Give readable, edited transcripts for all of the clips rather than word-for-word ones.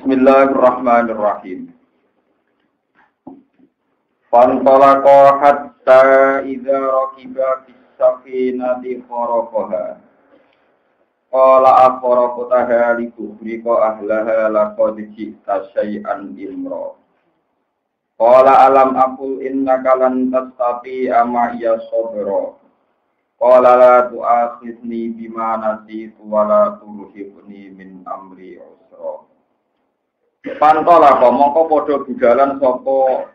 Bismillahirrahmanirrahim. Fantalaqa hatta idza rakiba fis safinati kharaqaha. Qala aqraqtaha li tughriqa ahlaha laqad ji'ta syai'an imra. Qala alam aqul innaka lan tastati'a ma'iya sabra. Qala la tu'akhidni bima nasitu wa la turhibni min amri usra. Pantola mongko padha budalan sapa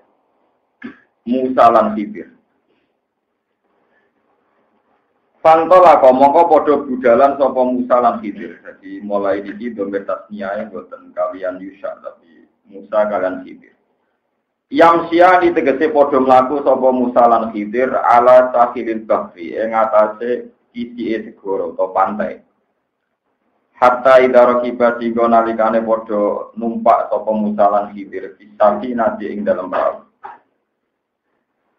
Musa lan Khidir. Pantola mongko padha budalan sapa Musa lan Khidir. Jadi mulai iki domir tasniyae boten kalian Yusha tapi Musa kalian Khidir. Yamsia ditegese padha mlaku sapa Musa lan Khidir ala sahilil bahri ing atase sisike segara utawa pantai. Hatta idara kiba tiga nalikane padha numpak sapa Musa lan Khidir bisati nadi ing dalem perahu.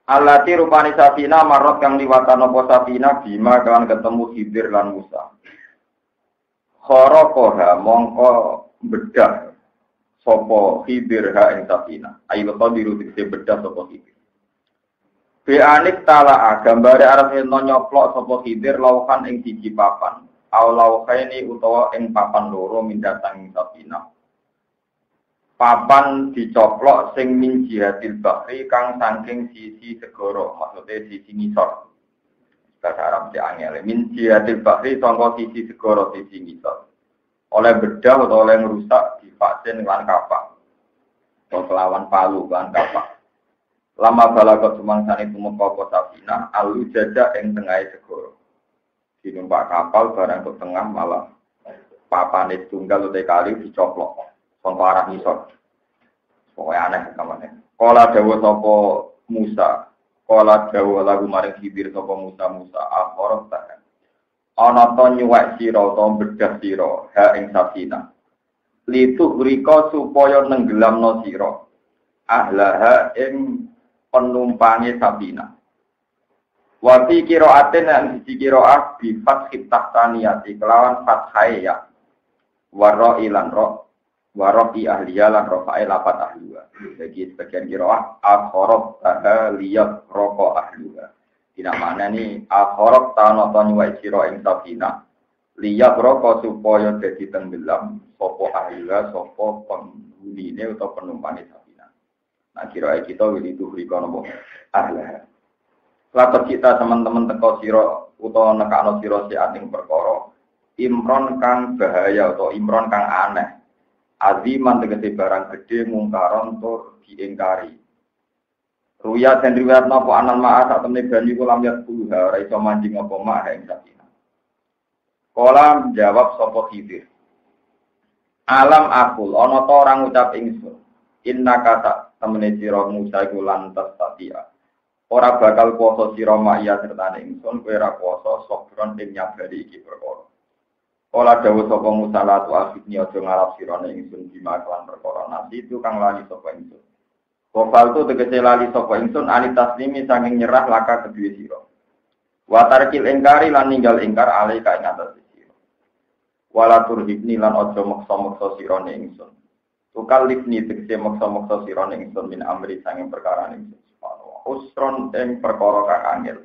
Allati rupani safina marot kang liwatan apa safina bima kan ketemu Khidir lan Musa. Kharaqaha mongko bedah sapa Khidir ha ing safina. Ayo qadiru dise bedah sapa Khidir. Bi'anik tala'a gambare arep nyoplok sapa Khidir lauhan ing siji papan. Aulau kaini utawa ing papan loro mindatang safina. Papan dicoplok sing min jihatil bahri kang saking sisi segara, maksudnya sisi ngisor. Bahasa Arab diangel. Min jihatil bahri sangka sisi segara sisi ngisor. Oleh bedah utawa oleh ngrusak divaksin lan kapak. Atau kelawan palu lan kapak. Lama balagot sumangsane tumeka apa safina alu jajak ing tengahe segara. Dinumpak kapal barang ke tengah malah papane tunggal utai kali dicoplok sangka arah ngisor. Pokoknya aneh kamane. Kala dawuh sapa Musa, kala dawuh lagu maring Khidir sapa Musa akhorot ta. Ana to nyuwek sira utawa bedah sira ha ing safina. Litu rika supaya nenggelamno sira ahlaha ing penumpange safina. Wafi kiraatin dan sisi kiraat bifat khitahtaniyati kelawan fathai ya waro ilan roh waro i ahliya lan rofa'i lapat ahliya. Jadi sebagian kiraat akhorok taha liyat roko ahliya. Tidak mana ni akhorok tanoton wa isiro ing safina liyat roko supaya jadi tenggelam sopo ahliya sopo penghuni ini atau penumpang safina. Nah kiraat kita wili tuhri kono ahliya. Latar kita teman-teman teko siro utawa nekakno siro si ating perkara imron kang bahaya atau imron kang aneh aziman tegese barang gede mungkaron tur diingkari ruya dan riwayat napa anan ma'a sak temne banyu kula lihat puluh ora iso mancing apa mak ing sakina kala jawab sapa Khidir alam akul ana ta orang ngucap ingsun innaka sak temene sira Musa iku lantas tatia. Ora bakal kuasa sira maya sertane ingsun kowe ora kuasa sokron ing nyabari iki perkara. Kala dawuh sapa Musa la tu akhidni aja ngarep sirane ingsun bima kelan perkara nasi itu kang lali sapa ingsun. Kopal tu tegese lali sapa ingsun ani taslimi saking nyerah laka kedue sira. Wa tarkil ingkari lan ninggal ingkar alai ka ing atas sira. Wala turhibni lan aja maksa-maksa sirane ingsun. Tukal lifni tegese maksa-maksa sirane ingsun min amri saking perkara ingsun. Usron ing perkara kang angel.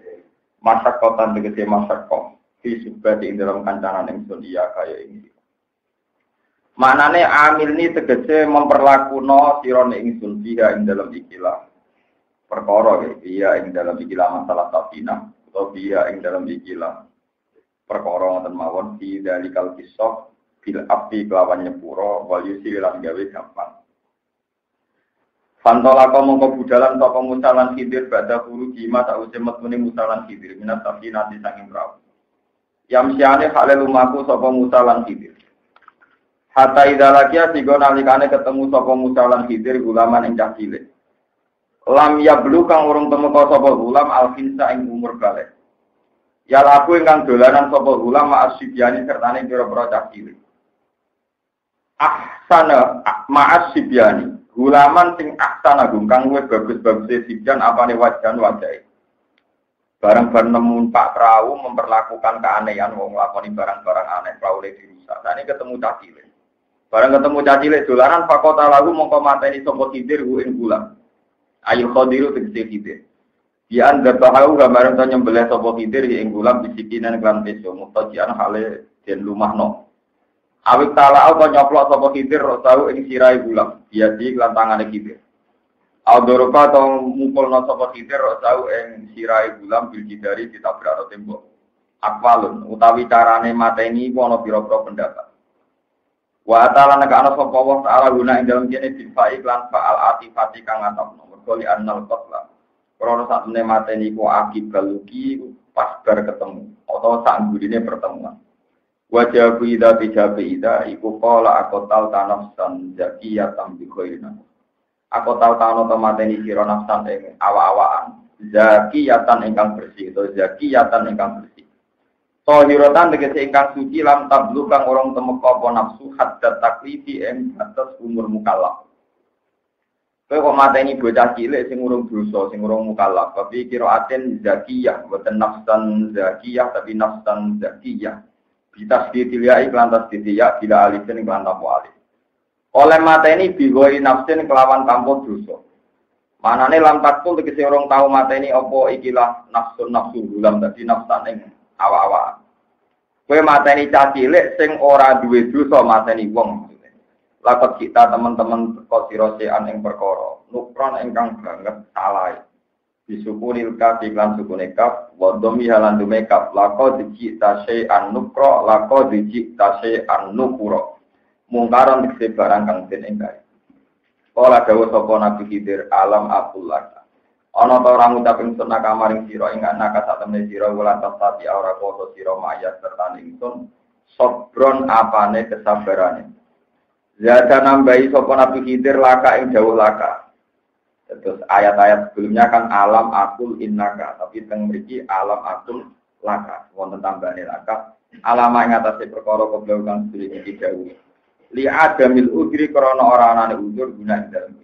Masyakotan tegese masyakot fi subati ing dalam kancanan ingsun iya kaya ing. Maknane amil ni tegese memperlakuno sirane ingsun dia ing dalam ikilah perkara iya ing dalam ikilah masalah safina atau dia ing dalam ikilah perkara ngoten mawon di dalikal kisah bil api kelawan nyepuro wal yusi lan gawe gampang. Pantola mongko budalan sapa Musa lan Khidir badha guru jima sause metune Musa lan Khidir minat safina di sanging perahu. Yamsiane hale lumaku sapa Musa lan Khidir. Hatta idalakia sigo nalikane ketemu sapa Musa lan Khidir gulaman ing cah cilik. Lam yablu kang urung temeka sapa gulam alfinsa ing umur balik. Ya laku ingkang dolanan sapa gulam ma'asibyani sertane pira-pira cah cilik. Ahsana ma'asibyani gulaman sing ahsana kang luwih bagus-bagus sibyan apane wajan wajahe. Barang-barang nemu Pak Perahu memperlakukan keanehan wong nglakoni barang-barang aneh perahu dirusak. Sane ketemu cah cilik. Barang ketemu caci cilik dolanan fakota lagu mongko mateni sapa Khidir ku ing Gulam. Ayu Khadiru tegese Khidir. Dia anda tahu gambaran to nyembelih sapa Khidir ing Gulam bisikinan kelan peso mutajian hale den lumahno. Awik tala auto nyoplok sapa Khidir tahu ing sirahe Gulam. Dia di kelan tangane Khidir. Audoropa atau mupulna sapa Khidir tahu ing sirahe Gulam bil jidari ditabrak tembok. Akwalun utawi carane mateni iku ana pira-pira pendapat. Wa ta'ala nek ana sapa Allah taala guna ing dalem kene difai lan fa'al atifati kang atapno mergo li annal qatla krana sak temene mateni iku akibal luki pas bar ketemu atau sak gurine pertemuan wa jabu ida bijabi ida iku qala aqtal tanafsan zakiyatan bi khairina aku tau tano to mateni sira nafsan ing awa-awaan zakiyatan ingkang bersih atau zakiyatan ingkang bersih. Tohirotan tegese ingkang suci lam tablu kang orang temeka apa nafsu haddat taklifi ing batas umur mukallaf. Kowe kok mateni bocah cilik sing urung dosa, sing urung mukallaf, tapi kiraaten zakiyah, boten nafsan zakiyah tapi nafsan zakiyah. Bitasdidil ya iklan tasdidiyah bila alifin iklan tanpa alif. Oleh mateni biwoi nafsin kelawan tanpa dosa. Manane lam takul tegese orang tau mateni apa ikilah nafsu gulam dadi nafsan ing awa-awa. Kowe mateni cah cilik sing ora duwe dosa mateni wong. Lakot kita teman-teman teko sira sean ing perkara, nukron ingkang banget salah. Disukunil kaf iklan sukune kaf, wa dhammi halan dume kaf, lakot dicita sean nukro, lakot dicita sean nukuro. Mungkaron dikse barang kang den enggae. Kala dawuh sapa Nabi Khidir alam aqullah. Ana ta ora ngucap ingsun nakamaring sira ing anak satemene sira wulan tati ora koso sira mayat serta ingsun sobron apane kesabarane. Zada nambahi sapa Nabi Khidir laka ing dawuh laka. Terus ayat-ayat sebelumnya kan alam akul innaka, tapi teng mriki alam akul laka. Wonten tambahane laka. Alama ing atase perkara keblau kang sedherek iki dawuh. Li adamil ujri krana ora anane ujur guna ing dalem.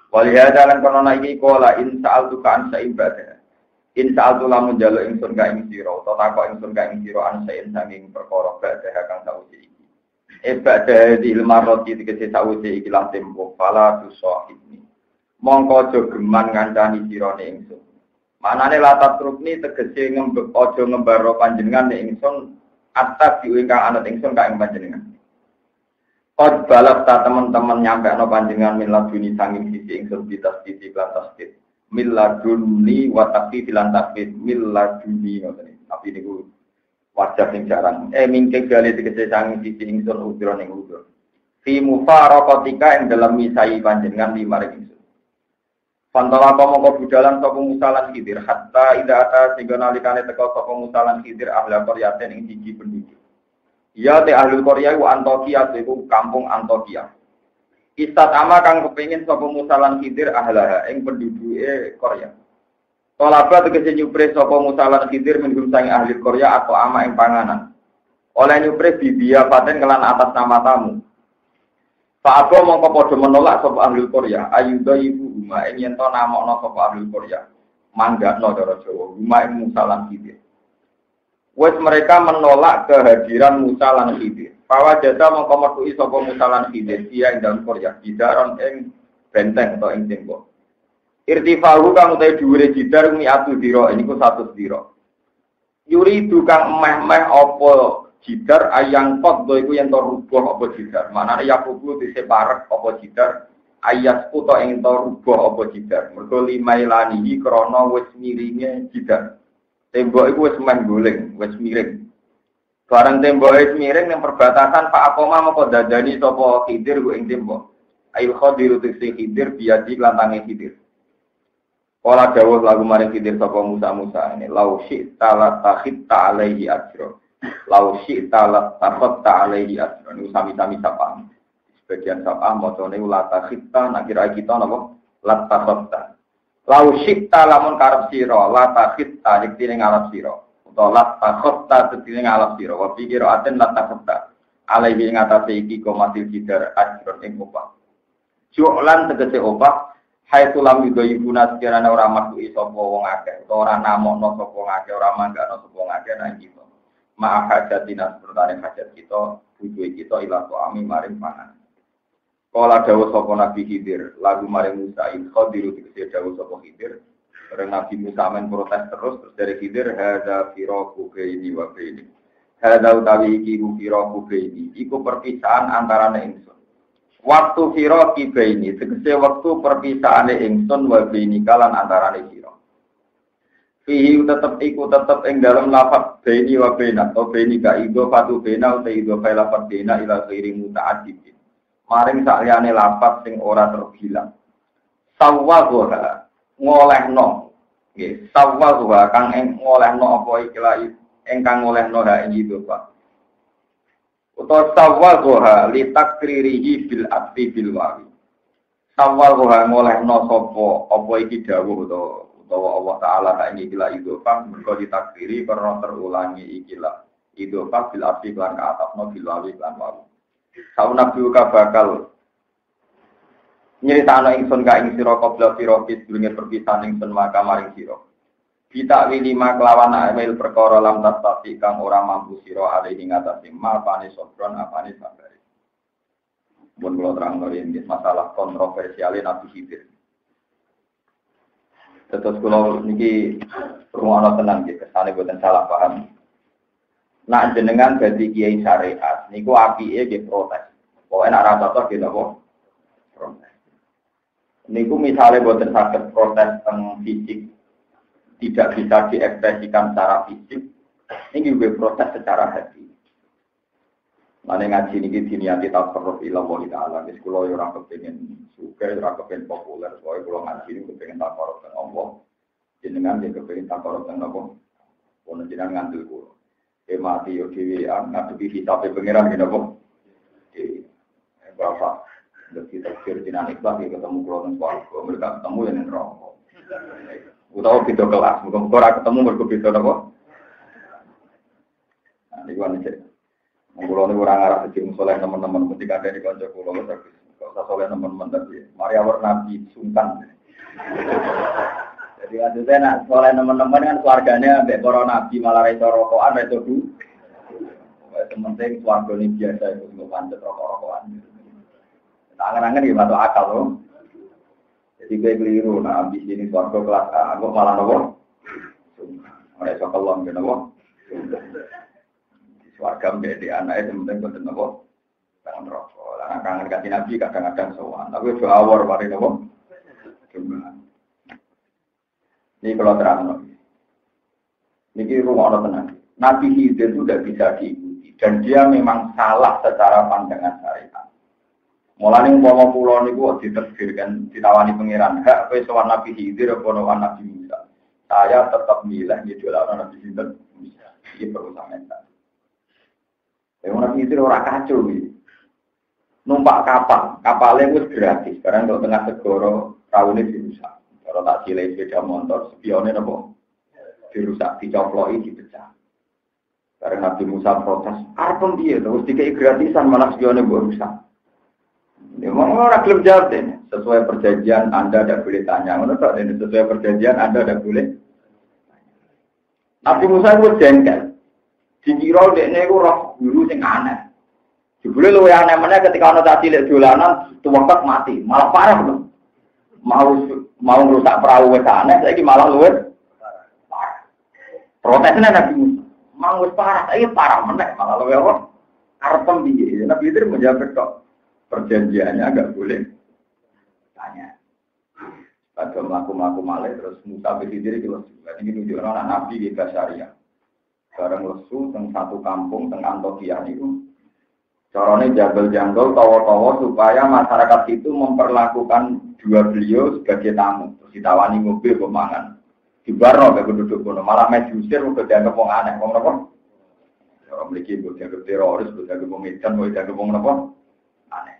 Walihada lan kono iki kola in sa'altu ka an ibadah. In sa'altu lamun njaluk ingsun ka ing sira utawa takok ingsun ka ing sira an saen saking perkara badah kang sawise iki. Ibadah di ilmu roti dikece sawise iki lan tempo fala tu sahibni. Mongko aja geman ngancani sirane ingsun. Manane latat rukni tegese aja ngembaro panjenengan nek ingsun atas diingkang anut ingsun ka ing panjenengan. Qad balak ta teman-teman nyampe ana panjenengan miladuni sanging sisi ingsun bitas sisi lan tasdid. Miladuni wa taqfi lan tasdid miladuni ngoten. Tapi niku wajah sing jarang. Mingke gale tegese sanging sisi ingsun udra ning udur. Fi mufaraqatika ing dalam misai panjenengan limaring ingsun. Pantawa mongko budalan sapa musalan Khidir hatta ida ata sing nalikane teka sapa musalan Khidir ahla qaryatin ing siji penduduk. Ya te ahlul Korea ku Antokia iku kampung Antokia. Istat ama kang kepengin sapa musalan Khidir ahlaha ing penduduke Korea. Tolaba tegese nyupre sapa musalan Khidir minggum sange ahli Korea atau ama ing panganan. Oleh nyupre bibiya paten kelan atas nama tamu. Pak Abo mongko padha menolak sapa ahli Korea ayuda ibu huma ing yen to namokno sapa ahli Korea. Manggakno cara Jawa huma ing musalan Khidir. Wes mereka menolak kehadiran Musa lan Khidir. Pawa jasa mongko metuki sapa Musa lan Khidir dia ing dalem Korea didaron ing benteng atau ing tembok. Irtifahu kang utahe dhuwure jidar mi'atu dira niku 100 dira. Yuri tukang meh-meh apa jidar ayang pot iku yen to rubuh apa jidar. Manane ya kubu diseparek apa jidar ayat puto ing to rubuh apa jidar. Mergo limailanihi krana wis miringe jidar. Tembok itu wis mengguling, wis miring. Barang tembok wis miring yang perbatasan Pak Akoma moko dadani sapa Khidir ku ing tembok. Ail Khadir tegese Khidir biadi lantange Khidir. Kala dawuh lagu maring Khidir sapa Musa ini lau syi'ta la takhitta alaihi ajra. Lau syi'ta la takhatta alaihi ajra. Niku sami-sami sapa. Sebagian sapa macane la takhitta nak kira kita napa la takhatta. Lau syikta lamun karep sira la takhita diktine ngalap sira utawa la takhta diktine ngalap sira wa pikir aten la takhta alaihi ngatasi iki komatil jidar ajron ing opah ju'lan tegese opah haitsu lam yudayyibuna sekirane ora maksuki sapa wong akeh utawa ora namokno sapa wong akeh ora manggakno sapa wong akeh nang kita ma'a hajatina sepertane hajat kita, butuh kita ila to'ami maring pangan. Kala dawuh sapa Nabi Khidir, lagu maring Musa in Khidir dikese dawuh sapa Khidir, bareng Nabi Musa men protes terus dari Khidir hadza firaqu baini wa baini. Hadza utawi iki firaqu baini, iku perpisahan antarane ingsun. Waktu firaqi baini, tegese waktu perpisahane ingsun wa baini kalan antarane sira. Fihi tetep ing dalam lafaz baini wa baina atau baini ka ido fatu baina uta ido fa lafaz baina ila ghairi muta'addid. Maring sakliyane lafaz sing ora terbilang. Sawwaha ngolehno. Nggih, sawwaha kang ing ngolehno apa ikilah ingkang ngolehno ha ing ido fa. Utawa sawwaha li takririhi bil asli bil wawi. Sawwaha ngolehno sapa apa iki dawuh utawa Allah Ta'ala ini ikilah idhofah mereka ditakdiri karena terulangi ikilah idhofah bil asli klan ke atas no bil wawi klan wawi sau nabi uka bakal nyerita ingsun ka ing sira qabla firaqis durunge perpisahan ingsun maka maring sira kita lima kelawan amil perkara lam tasati kang ora mampu sira ale ing atase mapane sobron apane sabari mun kula terang nggih masalah kontroversial Nabi Khidir. Terus kalau niki rumono tenang gitu, kesane boten salah paham. Nak jenengan dadi kiai syariat, niku apike nggih protes. Pokoke nek ora cocok gitu apa? Protes. Niku misale boten saged protes teng fisik, tidak bisa diekspresikan secara fisik, niki nggih protes secara hati. Mane ngaji niki diniati tasarruf ila Allah Ta'ala. Wis kula yo ora kepengin sugih, ora kepengin populer, pokoke kula ngaji niku kepengin tasarruf teng Allah. Jenengan iki kepengin tasarruf teng apa? Ono jenengan ngandel kula. Mati yo dhewean ngadepi hisabe pangeran ngene apa? Berapa? Lebih terakhir jenengan ikhlas ketemu kula teng swarga, mereka ketemu yen neraka. Utawa beda kelas, muga ora ketemu mergo beda napa? Nah, niku ane kulo niku ora ngarep dadi soleh teman-teman mesti kadhe di kanca kulo terus. Kok usah soleh teman-teman tapi mari awor nabi sungkan. Jadi ada nak soleh teman-teman kan keluarganya ambek para nabi malah ra iso rokokan ra iso du. Wes penting keluarga ini biasa itu untuk pancet rokok-rokokan. Angen-angen iki masuk akal loh. Jadi gue keliru nah ambis ini keluarga kelas A kok malah nopo. Ora iso kelon ngene nopo. Warga menjadi anaknya sementing betul nopo kangen rokok. Lah kangen kasih nabi kadang-kadang sowan. Tapi doa awor mari nopo. Cuma ini kalau terang ini rumah orang tenang. Nabi Khidir itu tidak bisa diikuti dan dia memang salah secara pandangan syariat. Mulane umpama pulau niku diterbitkan ditawani pangeran hak kowe sowan Nabi Khidir apa sowan Nabi Musa. Saya tetap milih ngidolakno Nabi Khidir. Iki perlu sampeyan. Orang itu orang kacau gitu. Numpak kapalnya itu gratis. Sekarang kalau tengah segoro, rawunnya dirusak. Kalau tak silai sepeda motor, spionnya apa? Dirusak, dicoploi, dipecah. Karena Nabi Musa protes, arpem dia, terus dikai gratisan, malah spionnya rusak. Ya, orang belum jawab deh. Sesuai perjanjian, Anda tidak boleh tanya. Sesuai perjanjian, Anda tidak boleh. Nabi Musa itu jengkel. Dikira dekne iku roh guru sing aneh. Jebule luwih aneh meneh ketika ana cah cilik dolanan tuwekek mati, malah parah lho. Mau ngrusak perahu wis aneh, saiki malah luwih parah. Protesnya Nabi Musa, mau wis parah, saiki parah meneh, malah luwih apa? Arepem piye? Nabi itu menjawab kok perjanjiannya enggak boleh tanya. Pada melaku-melaku malih terus Musa berdiri terus ini nunjukkan anak Nabi di Syariah. Bareng lesu teng satu kampung teng Antioquia niku. Carane jambel-jambel tawa-tawa supaya masyarakat itu memperlakukan dua beliau sebagai tamu. Terus ditawani mobil pemangan. Dibarno ke penduduk kono, malah diusir uga dianggap wong aneh, wong napa? Ora mriki mbok dianggap teroris, mbok dianggap wong edan, mbok dianggap wong napa? Aneh.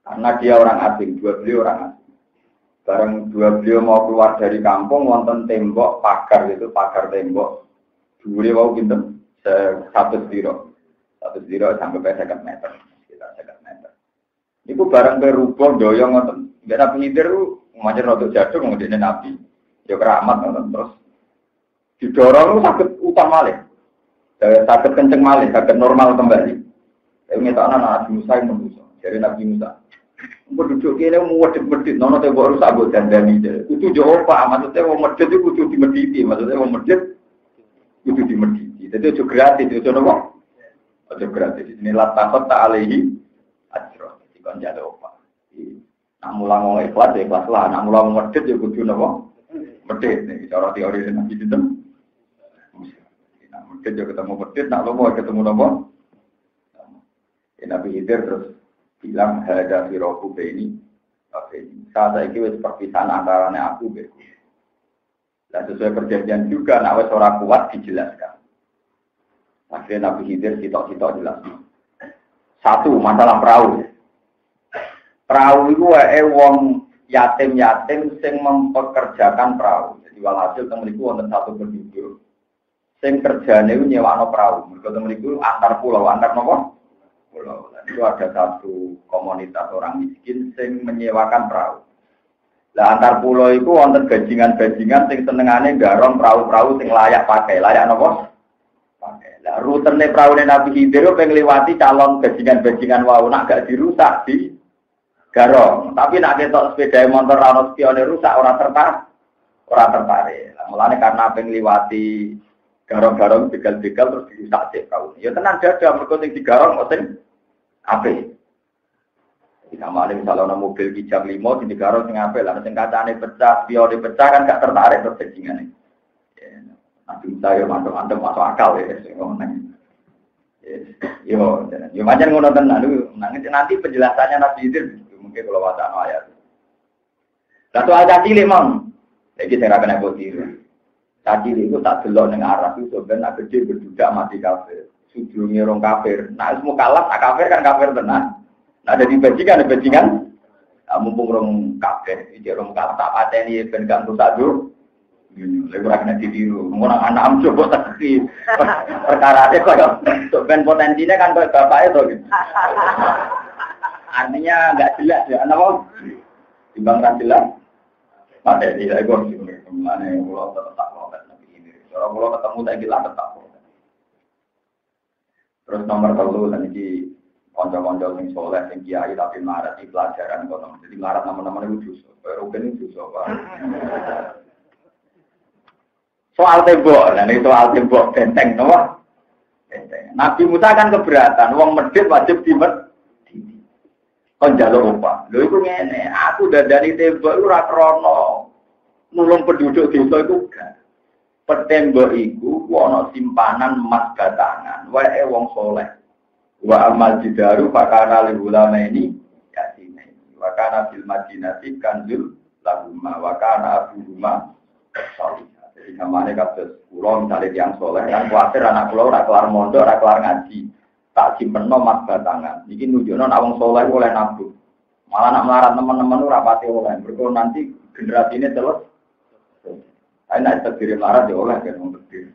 Karena dia orang asing, dua beliau orang asing. Bareng dua beliau mau keluar dari kampung wonten tembok pagar itu, pagar tembok. Dhuwure wau pinten? 100 diro. 100 diro sampai 50 meter. Sekitar 50 meter. Iku bareng berubah doyong ngoten. Nek Nabi Khidir ku macam rodok jaduk ngene Nabi. Ya keramat ngoten terus. Didorong saged utang malih. sakit kenceng malih, sakit normal kembali. Saya minta anak Nabi Musa yang menusuk. Dari Nabi Musa. Penduduk ini mau medit-medit, nono tembok rusak buat dandani. Itu jauh pak, maksudnya mau medit itu kudu dimediti, maksudnya mau medit kudu dimediti. Jadi itu gratis, itu nopo. Itu gratis. Ini latakot tak alehi ajro. Jika jadi apa? Nak mulang ikhlas ya ikhlas lah. Nak mulang medit ya kudu nopo. Medit. Ini cara teori Nabi itu. Nak medit ya ketemu medit, nak lomo ketemu nopo. Nabi Khidir terus bilang hada firoku ini. Oke, saat ini wis perpisahan antaranya aku be. Dan sesuai perjanjian juga, nak wis ora kuat dijelaskan. Akhirnya Nabi Khidir sitok-sitok jelas. Satu, masalah perahu. Perahu itu wong yatim-yatim sing mempekerjakan perahu. Jadi walhasil temen iku wonten satu penduduk sing kerjane nyewakno perahu. Mergo temen iku antar pulau, antar napa? Pulau. Itu ada satu komunitas orang miskin sing menyewakan perahu. Lah antar pulau itu wonten bajingan-bajingan sing senengane garong perahu-perahu sing layak pakai. Layak napa? Pakai. Lah rutene praune Nabi Khidir pengen liwati calon bajingan-bajingan wau nak gak dirusak di garong. Tapi nak ketok sepeda motor ana spione rusak ora tertarik. Lah mulane karena pengen liwati garong-garong begal-begal terus dirusak cek perahu. Ya tenan dada mergo sing digarong kok sing ape? Jika malah misalnya ada mobil kijang 5 di negara sing ape, lalu sing kacane pecah, spione pecah kan gak tertarik terus bajingane. Nanti saya masuk akal ya, sing ngomong. Yo macam ngono tenan nanti penjelasannya Nabi Khidir mungkin kalau wacana ayat. Lah soal cilik mong. Iki sing ra kena botir. Cilik itu tak delok ning Arab itu ben nak gede berbudak mati kafir. Sujudnya orang kafir. Nah, semua kalah, tak kafir kan kafir tenan. Nah, jadi bajingan, mumpung orang kafir, jadi orang kalah tak pateni ben gak rusak dulu. Lagi ora kena ditiru. Orang anak coba tak kiri. Perkara itu ben potensinya kan kayak bapak itu. Gitu. Artinya nggak jelas ya, kenapa? Timbang jelas. Materi lagi kok sih. Mana yang pulau tetap protes nanti ini. Kalau pulau ketemu tak gila tetap. Terus nomor 3 dan ini konco-konco sing soleh sing kiai tapi marah di pelajaran kok teman. Jadi marah teman-teman itu dosa. Rugen itu dosa. Soal tembok, nah ini soal tembok benteng toh. Benteng. Nabi Musa kan keberatan, wong medhit wajib dimedhiti. Kon njaluk apa? Lho iku ngene, aku dandani tembok iku ora krana nulung penduduk desa iku gak. Petembok iku ana simpanan emas batangan, wae wong soleh. Wa amal jidaru fakana lil ulama ini yasine. Wa kana fil madinati kanzul lahumma wa kana abuhuma salih. Jadi namanya kasus kula misalnya yang soleh kan kuatir anak kula ora kelar mondok, ora kelar ngaji. Tak simpenno emas batangan. Iki nunjukno nek wong soleh oleh nabung. Malah nak melarat teman-teman ora pati oleh. Mergo nanti generasi ini terus nek terdiri melarat ya oleh kan wong terdiri.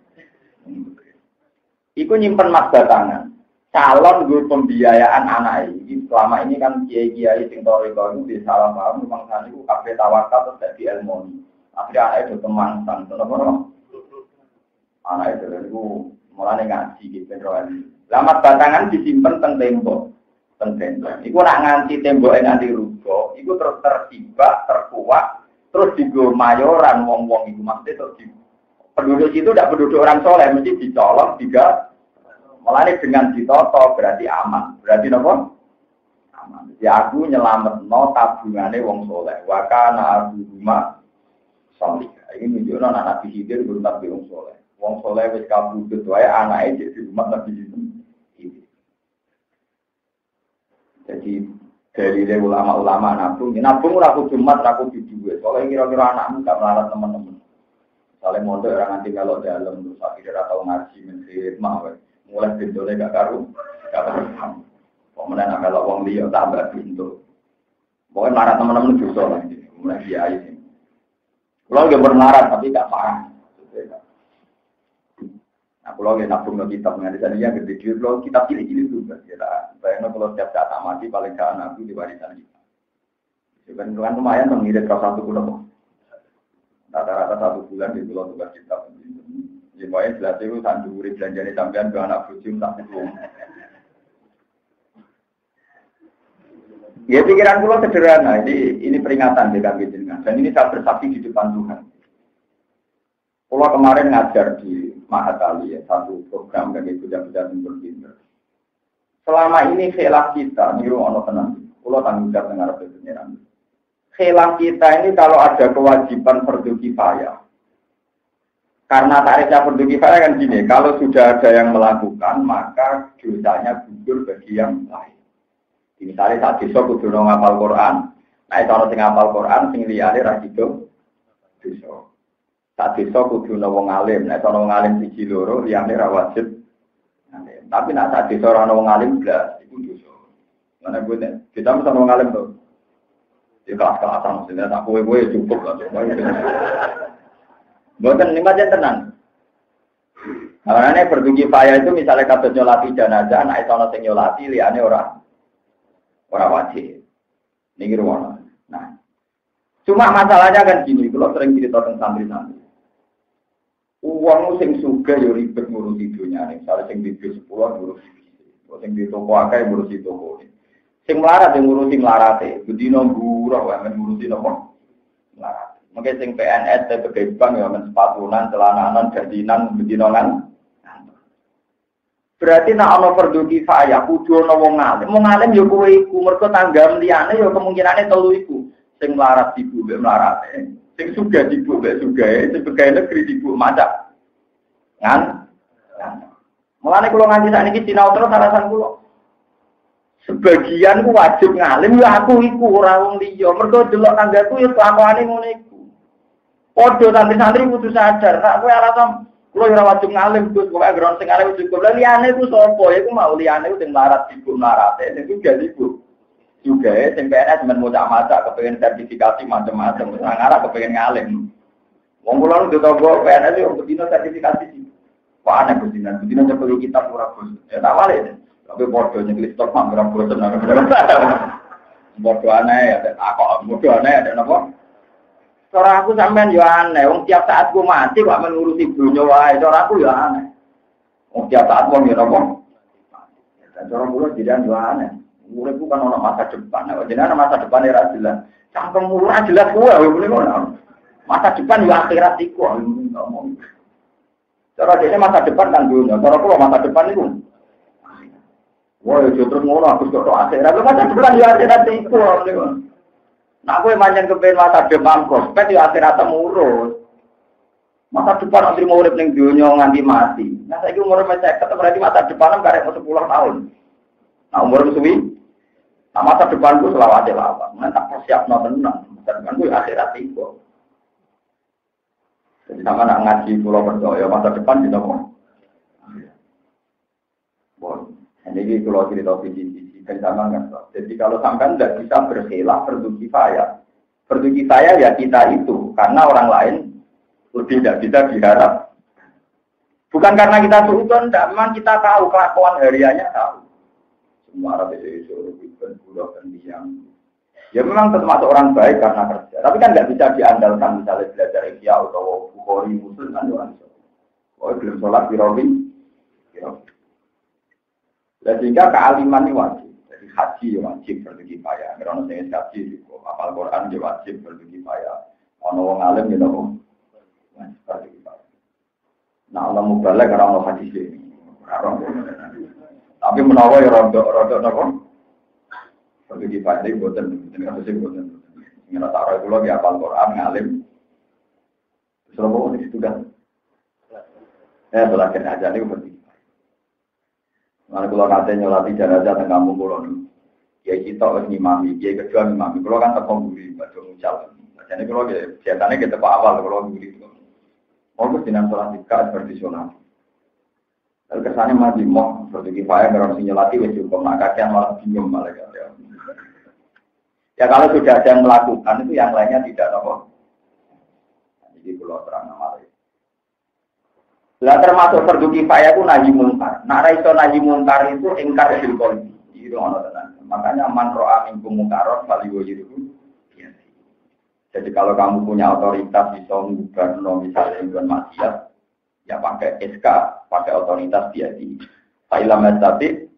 Iku nyimpen emas batangan. Calon guru pembiayaan anak ini selama ini kan kiai-kiai sing toriko itu disalah paham memang kan iku kabeh tawakal terus dadi ilmu. Akhirnya anak itu kemangsang, kenapa? Anak itu mulai ngaji gitu, Lamat batangan disimpan teng tembok. Iku nak nganti tembok nganti rubuh, iku terus tertibak, terkuat, terus digo mayoran wong-wong itu mesti terus penduduk itu tidak penduduk orang soleh, mesti dicolong tiga. Mulai dengan ditoto berarti aman, berarti apa? Aman. Ya aku nyelametno tabungane wong soleh. Wakana abu rumah. Salih. Ini menunjukkan anak Nabi Khidir belum tapi wong soleh. Wong soleh wis kabudut wae anake di rumah Nabi Khidir. Jadi dari ulama-ulama nabung ora kudu mat, ora kudu duwe. Soale kira-kira anakmu gak melarat teman-teman. Soale mondok ora nganti kalau dalam terus akhirnya tau ngaji mensit mah mulai bendone gak karu. Pemenang kalau wong liya tambah pintu. Pokoke melarat teman-teman dosa lah iki. Mulai kiai. Kalau dia bernarat tapi tak parah. Nah, kalau dia nabung ke kitab mengenai sana yang gede, kalau kitab cilik-cilik juga. Bayangnya kalau setiap saat mati paling ke anakku di warisan kita. Sebenarnya lumayan mengirit kalau 1 bulan. Rata-rata 1 bulan di pulau tugas kitab. Ya pokoknya jelas itu sanduri belanjane sampean ke anak bojo tak hukum. Ya pikiran kula sederhana, ini peringatan di kami jenengan dan ini saya bersaksi di depan Tuhan. Kula kemarin ngajar di Mahatali ya, satu program bagi budak-budak yang berpindah. Selama ini khilaf kita, niru ono tenang, kula tanggung jawab dengan Rabbul Pengiran. Khilaf kita ini kalau ada kewajiban fardu kifayah. Karena tarifnya fardu kifayah kan gini, kalau sudah ada yang melakukan, maka dosanya gugur bagi yang lain. Misalnya saat desa kudu ngapal Quran. Nah, itu orang sing ngapal Quran sing liyane ra sido desa. Saat desa kudu wong alim. Nah, orang wong alim siji loro liyane ra wajib. Tapi nek saat desa ora wong alim blas iku dosa. Mana gue nek kita mesti wong alim to. Ya kelas-kelasan maksudnya tak kowe-kowe cukup lah. Mboten niku tenang. Karena fardu kifayah itu misalnya kados nyolati jenazah, nek ana sing nyolati liyane ora wajib. Niki ruwono. Nah, cuma masalahnya kan gini, kalau sering cerita tentang santri-santri. Uang sing sugih yo ribet ngurusi dunyane, misalnya sing di bis 10 ngurusi bis, sing di toko akeh ngurusi toko. Sing melarat yang ngurusi melarate, bedino buruh wae ngurusi nopo? Melarat. Mungkin sing PNS sebagai bank ya men sepatunan, celananan, gantinan, bedino kan. Berarti nak ana fardu kifayah kudu ana wong alim. Wong alim ya kowe iku, mergo tanggam liyane ya kemungkinane telu iku. Sing melarat ibu mbek melarate, sing sugih ibu mbek sugahe, sing pegawai negeri ibu macak. Kan? Mulane kula nganti sakniki sinau terus alasan kula. Sebagian ku wajib ngalim ya aku iku ora wong liya. Mergo delok tanggaku ya kelakuane ngono iku. Padha santri-santri kudu sadar, nek kowe alasan kulo ora wajib ngalim Gus, pokoke ground sing alim cukup. Lah liyane ku sapa? Iku mau liyane sing larat ibu larate, niku gak ibu. Juga sing PNS men maca-maca kepengin sertifikasi macam-macam, ngarep kepengin ngalim. Wong kula nu ditonggo PNS yo bedino sertifikasi sih. Wah ana bedino nyebut kitab ora bos. Ya tak wale. Tapi padha nyebut stok mak ora bosen. Padha aneh ya takok, padha aneh ada napa? Cara aku sampean yo aneh, wong tiap saat ku mati kok men ngurusi dunya wae, cara aku yo aneh. Wong tiap saat wong yo napa? Dan cara kula jiran yo aneh. Uripku kan ono masa depan, nek jenengan masa depan ora jelas. Cangkem ora jelas kuwi ngene ngono. Masa depan yo akhirat iku ngomong. Cara dene masa depan kan dunya, cara kula masa depan niku. Wah, yo terus ngono aku kok akhirat. Masa depan yo akhirat iku ngene. Nah, aku manjen kepen masa depan prospek ya akhirat urus. Masa depan nanti mau urip ning donya nganti mati. Nah, saiki umur 50 berarti masa depan karek 10 tahun. Nah, umur suwi. Nah, masa depanku selawase lawas. Nah, tak persiapno tenan. Masa depanku ya akhirat iku. Jadi sama nak ngaji pulau percaya masa depan kita mau. Bon, ini kalau cerita visi. Sama kan, jadi kalau sampai tidak bisa berkhilaf fardu kifayah ya kita itu karena orang lain tidak bisa diharap. Bukan karena kita suudon, memang kita tahu kelakuan hariannya tahu. Semua orang itu budak dan diam. Ya memang termasuk orang baik karena kerja, tapi kan tidak bisa diandalkan misalnya belajar Ihya atau Bukhari Muslim kan orang itu. Oh belum sholat birobi. Dan sehingga kealiman ini wajib. Haji wajib fardu kifayah. Ora ono sing haji juga hafal Quran yo wajib fardu kifayah. Ono wong alim yo nopo? Wajib fardu kifayah. Nah, Allah mubalek ora ono hadis iki. Tapi menawa yo rodok nopo? Fardu kifayah iki boten hadis boten. Nek tak ora kula ki hafal Quran ngalim. Selama itu kan. Belajar aja niku penting. Mana kalau katanya nyolati jenazah tengah kampung pulau ni, ya kita harus ngimami, ya kedua ngimami. Kalau kan tepung buri, baca ucal. Jadi kalau biasanya kita pak awal kalau buri itu, mau dengan sholat tiga seperti sholat. Lalu kesannya masih mau seperti kifayah kalau harus nyolati wajib hukum, nak kajian malah bingung malah kata. Ya kalau sudah ada yang melakukan itu yang lainnya tidak nopo. Jadi kalau terang nama itu. Lah termasuk fardu kifayah ku nahi mungkar. Nek ra iso nahi mungkar itu ingkar bil qalbi. Itu ono tenan. Makanya man ra'a minkum munkaron faliwajibhu. Jadi kalau kamu punya otoritas bisa mengubah misalnya bukan maksiat, Ya pakai SK, pakai otoritas dia di Fa'ilam yastati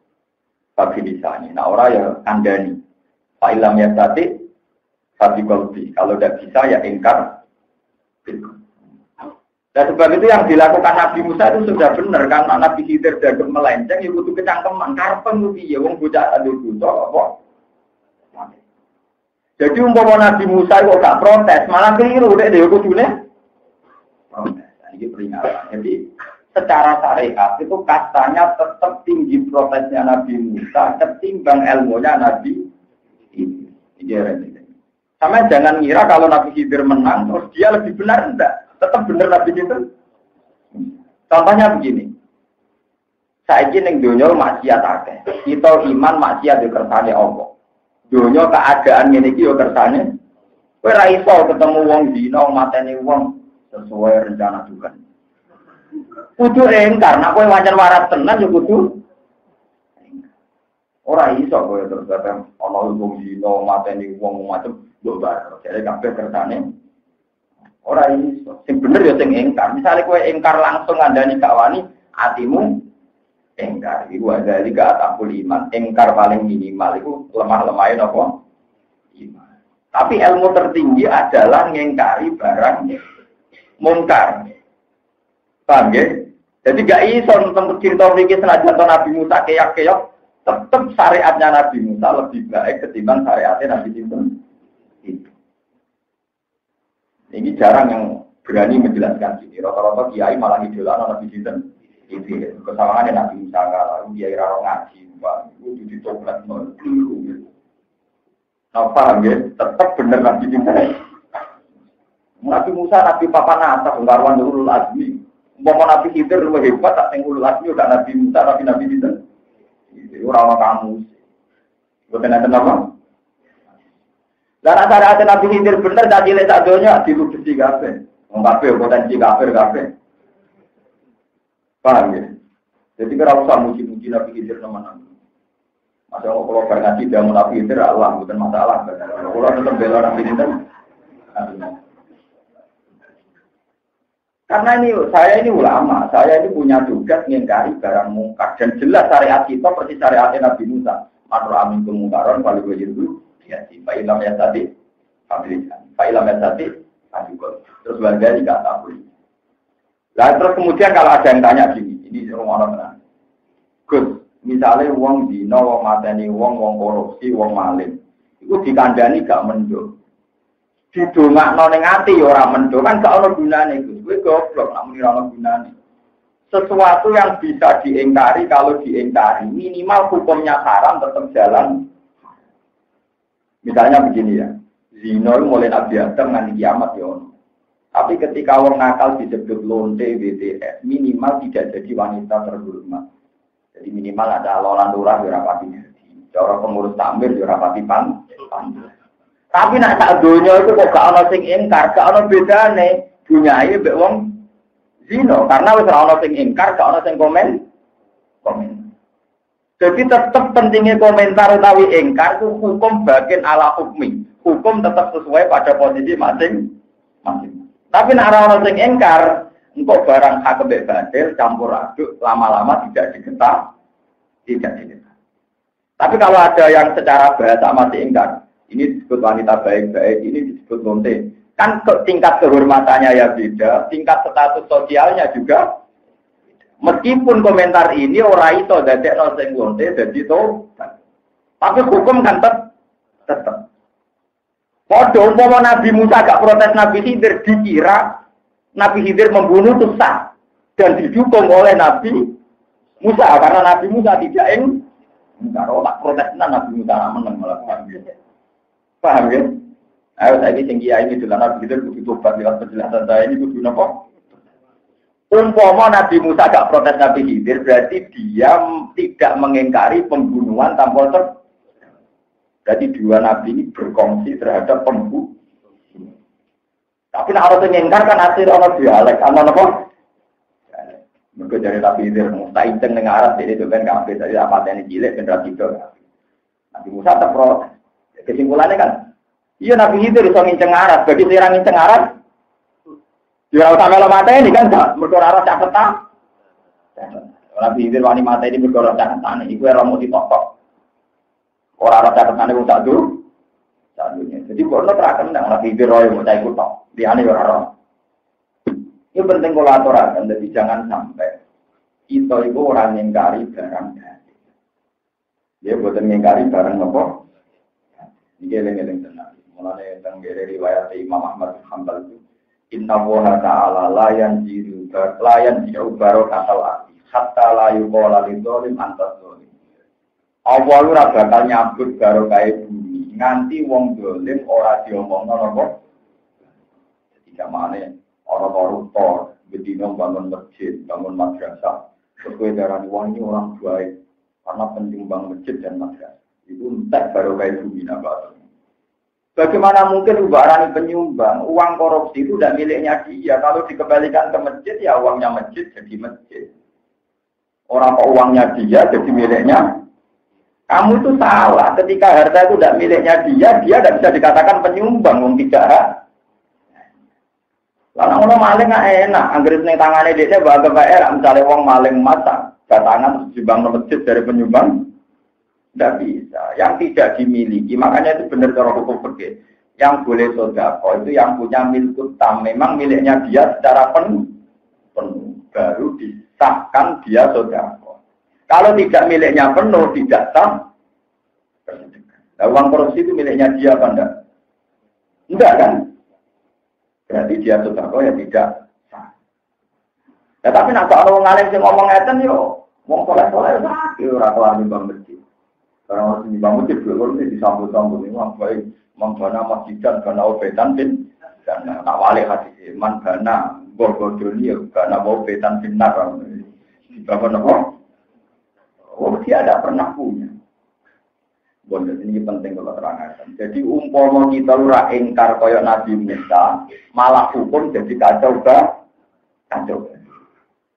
bagi lisannya. Nah orang ya kandani. Fa'ilam yastati bagi kolbi. Kalau tidak bisa ya ingkar. Dan sebab itu yang dilakukan Nabi Musa itu sudah benar. Karena Nabi Khidir dan melenceng, ya butuh kecangkeman. Karpen itu ya, wong bocah aduh butuh apa. Jadi umpama Nabi Musa kok gak protes, malah keliru deh dia kudune. Protes. Ini peringatan. Jadi secara syariat itu kastanya tetap tinggi protesnya Nabi Musa ketimbang ilmunya Nabi ini. Sama jangan ngira kalau Nabi Khidir menang terus dia lebih benar, enggak. Tetap benar Nabi Khidir. Contohnya begini. Saiki ning donya maksiat akeh. Kita iman maksiat yo kersane Allah. Donya keadaan ngene iki yo kersane. Kowe ra iso ketemu wong dina mateni wong sesuai rencana Tuhan. Kudu engkar, nek kowe wancen waras tenan yo kudu ora iso kowe terus ana wong dina mateni wong macam mbok bar. Jadi kabeh kersane ora iso. Sing bener ya sing engkar. Misale kowe engkar langsung ngandani gak wani, atimu engkar. Iku ada liga atakul iman. Engkar paling minimal iku lemah-lemahin apa? Iman. Tapi ilmu tertinggi adalah ngengkari barang mungkar. Paham ya? Jadi gak iso untuk cerita mriki senajan Nabi Musa keyak-keyak, tetap syariatnya Nabi Musa lebih baik ketimbang syariatnya Nabi Sinten. Ini jarang yang berani menjelaskan ini. Rata-rata kiai malah idolanya Nabi Sinten. Itu kesalahannya Nabi Musa kalau kiai raro ngaji, itu dicoplat nol. Nah, paham ya? Tetap benar Nabi Sinten. Nabi Musa, Nabi Papan atas, Ngkarwan Ulul Azmi. Umpama Nabi Khidir lebih hebat, tak yang Ulul Azmi udah Nabi Musa, tapi Nabi Sinten. Itu orang kamu. Bukan ada apa? Dan ada Nabi Khidir bener, tak cilik tak donya, diludesi kafe. Kafe, potensi kafe. Paham ya? Jadi kalau usah muji-muji Nabi Khidir teman-teman. Masa kalau berngaji dia mau Nabi Khidir, Allah, bukan masalah. Kalau tetap bela Nabi Khidir. Karena saya ini ulama, saya ini punya tugas mengingkari barang mungkar. Dan jelas syariat kita persis syariatnya Nabi Musa. Matur amin kemungkaran, kalau gue itu, ya sih. Fa'ilam ya tadi, Fa'ilam ya tadi, terus warga juga tak boleh. Nah, terus kemudian kalau ada yang tanya gini, ini orang menang. Gus, misalnya wong dino, wong mateni, wong korupsi, wong maling, itu dikandani gak mendung. Didongakno ning ati ya ora mendung, kan gak ono gunane Gus. Kowe goblok namun ora ono gunane. Sesuatu yang bisa diingkari kalau diingkari minimal hukumnya haram tetap jalan. Misalnya begini ya. Zina mulai Nabi Adam nganti kiamat ya ono. Tapi ketika orang nakal disebut lonte BTS, minimal tidak jadi wanita terhormat. Jadi minimal ada lolan lurah ya rapati jadi. Cara pengurus takmir ya rapati pan. Tapi nak sak donya itu kok gak ana sing ingkar, gak ana bedane dunyae mbek wong zina, karena wis ora ana sing ingkar, gak ana sing komen. Jadi tetap pentingnya komentar utawi ingkar itu hukum bagian ala hukmi. Hukum tetap sesuai pada posisi masing-masing. Tapi nak ora ana sing ingkar, engko barang hak mbek batil campur aduk, lama-lama tidak diketah. Tapi kalau ada yang secara bahasa masih ingkar, ini disebut wanita baik-baik, ini disebut lonte. Kan tingkat kehormatannya ya beda, tingkat status sosialnya juga. Meskipun komentar ini orang itu dadekno sing lonte dadi tobat. Tapi hukum kan tetap. Padha umpama Nabi Musa gak protes Nabi Khidir, dikira Nabi Khidir membunuh itu sah dan didukung oleh Nabi Musa karena Nabi Musa tidak kalau tak protes Nabi Musa menang malah. Paham ya? Ayo saya ini tinggi ini dalam Nabi Khidir kudu tobat lewat penjelasan saya ini kudu apa? Umpama Nabi Musa gak protes Nabi Khidir berarti dia tidak mengingkari pembunuhan tanpa Jadi dua Nabi ini berkongsi terhadap pembunuh. Tapi nak orang yang ingkar kan hasil orang dialek, apa? Mereka dari Nabi Khidir Musa inteng dengan Arab jadi itu kan kafir dari apa yang cilik generasi itu. Nabi Musa terprotes. Kesimpulannya kan, iya Nabi Khidir bisa nginceng Arab, bagi serang nginceng Arab, Jurau sampai lo mata ini kan berkorara catatan. Orang bibir wani mata ini berkorara catatan. Iku era mau ditokok. Orang catatan itu tak dulu. Jadi kalau terakan dengan bibir roy mau cai kutok. Dia ini orang. Ini penting kolaborasi. Jadi jangan sampai kita itu orang yang kari barang dari. Dia buatan yang kari barang apa? Ini geleng-geleng tenang. Mulanya tentang riwayat Imam Ahmad bin Hanbal itu, Inna Allaha Ta'ala layan jiru barokatal arti, hatta layu kola lidzolim antas zolim. Allah lu bakal nyambut barokai bumi, nganti wong zolim ora diomongno apa? Jadi kamane orang-orang tor, bedino bangun masjid, bangun madrasah, sesuai darah wong ini orang baik, karena penting bangun masjid dan madrasah. Itu entek barokai bumi nabatu. Bagaimana mungkin ubarani penyumbang, uang korupsi itu udah miliknya dia. Kalau dikembalikan ke masjid, ya uangnya masjid jadi masjid. Orang kok uangnya dia jadi miliknya. Kamu itu salah. Ketika harta itu udah miliknya dia tidak bisa dikatakan penyumbang, wong tidak. Karena orang maling nggak enak. Anggris ning tangannya dia bahagia misalnya uang maling mata, datangan dibang masjid dari penyumbang. Tidak bisa, yang tidak dimiliki, makanya itu benar cara hukum fikih. Yang boleh sodako itu yang punya milkut tam, memang miliknya dia secara penuh, baru disahkan dia sodako. Kalau tidak miliknya penuh, tidak sah. Nah, uang korupsi itu miliknya dia apa enggak? Enggak kan? Berarti dia sodako ya tidak sah. Ya, tapi nak kalau ngalim sing ngomong ngeten yo, wong soleh-soleh sakit ora kelar nimbang masjid. Orang orang bangun masjid dulu ini disambut-sambut ini baik membana masjid dan bana obetan bin dan tak wali hadis man bana borgodoni bana obetan bin nar dibangun apa? Oh dia ada pernah punya. Bonus ini penting kalau terangkan. Jadi umpama kita ora ingkar kaya Nabi Musa malah hukum jadi kacau kacau.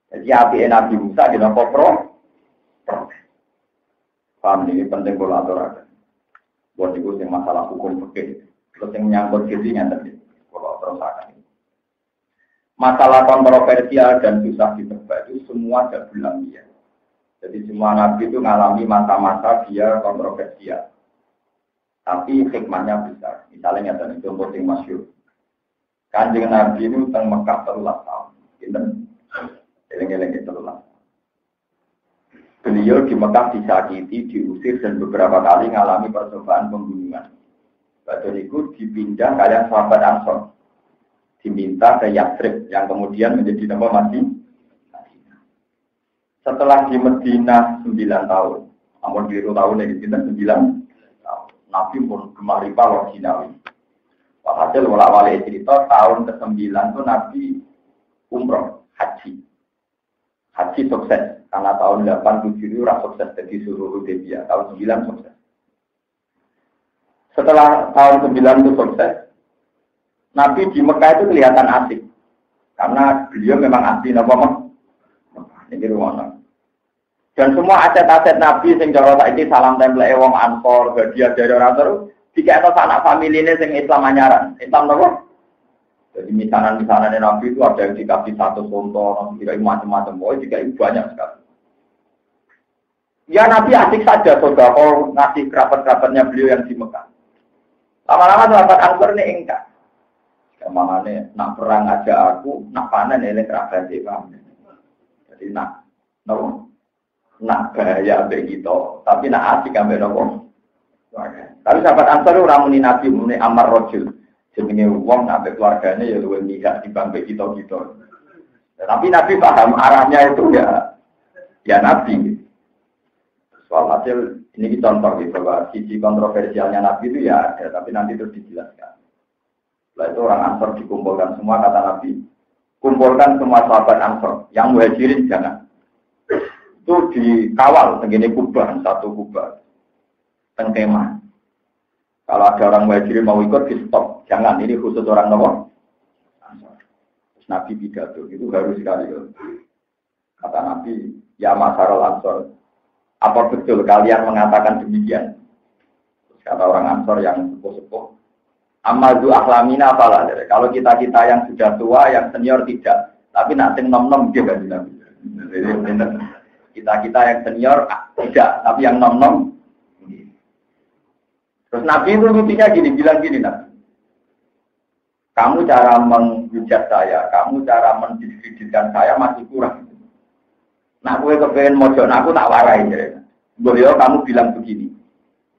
Jadi api Nabi Musa di nopo pro. Paham ini penting kolaborasi. Buat itu yang masalah hukum fikih. Terus yang menyangkut gizinya tadi kolaborasi. Masalah kontroversial dan susah ditebak itu semua jabulan dia. Jadi semua nabi itu mengalami masa-masa dia kontroversial. Tapi hikmahnya besar. Misalnya ada contoh yang masyhur. Kanjeng Nabi ini teng Mekah 13 tahun. Pinten? Eleng-eleng 13 tahun. Beliau di Mekah disakiti, diusir dan beberapa kali mengalami percobaan pembunuhan. Badan itu dipindah kalian sahabat Ansor. Diminta ke Yatsrib yang kemudian menjadi nama mati. Setelah di Medina 9 tahun, namun di tahun yang kita 9 tahun, Nabi pun gemar riba loh Sinawi. Hasil wala-wali cerita tahun ke-9 itu Nabi umroh, haji. Haji sukses, karena tahun 87 itu sukses jadi suruh Hudaybiyah, tahun 9 sukses. Setelah tahun 9 itu sukses, Nabi di Mekah itu kelihatan asik, karena beliau memang asli Mekah. Ini rumahnya. Dan semua aset-aset Nabi sing cara saiki salam template wong Ansor, hadiah dari orang terus, dikekno anak familine sing Islam anyaran. Islam napa? Jadi misanan-misanan Nabi itu ada yang dikasih satu contoh, dikasih macam-macam, dikasih banyak sekali. Ya Nabi asik saja, saudara, kalau ngasih kerabat-kerabatnya beliau yang di Mekah. Lama-lama sahabat Ansor ini enggak. Kemana nak perang aja aku, nak panen ini kerabat paham. Jadi nak bahaya begitu, tapi nak asik ambil nopo. Tapi sahabat Ansor itu ramuni Nabi, muni Amar Rojul. Jenenge wong sampai keluarganya ya luwih mihak di bangke kita-kita. Tapi Nabi paham arahnya itu ya Nabi. Soal hasil ini contoh gitu bahwa sisi kontroversialnya Nabi itu ya ada, tapi nanti terus dijelaskan. Setelah itu orang Ansor dikumpulkan semua kata Nabi, kumpulkan semua sahabat Ansor, yang muhajirin jangan. Itu dikawal begini kubah, satu kubah, tengkemah. Kalau ada orang muhajirin mau ikut di stop, jangan, ini khusus orang nomor. Nabi pidato itu harus sekali. Kata Nabi, ya Masyarul Ansor, apa betul kalian mengatakan demikian? Terus kata orang Ansor yang sepuh-sepuh, Amadu ahlamina apalah. Kalau kita yang sudah tua, yang senior tidak. Tapi nak sing nom-nom dia kan Nabi. Kita yang senior tidak, tapi yang nom-nom. Terus Nabi itu lucunya gini, bilang gini Nabi. Kamu cara menghujat saya, kamu cara mendiskreditkan saya masih kurang. Nah, gue kepengen mojok, nah aku tak warai. Beliau kamu bilang begini.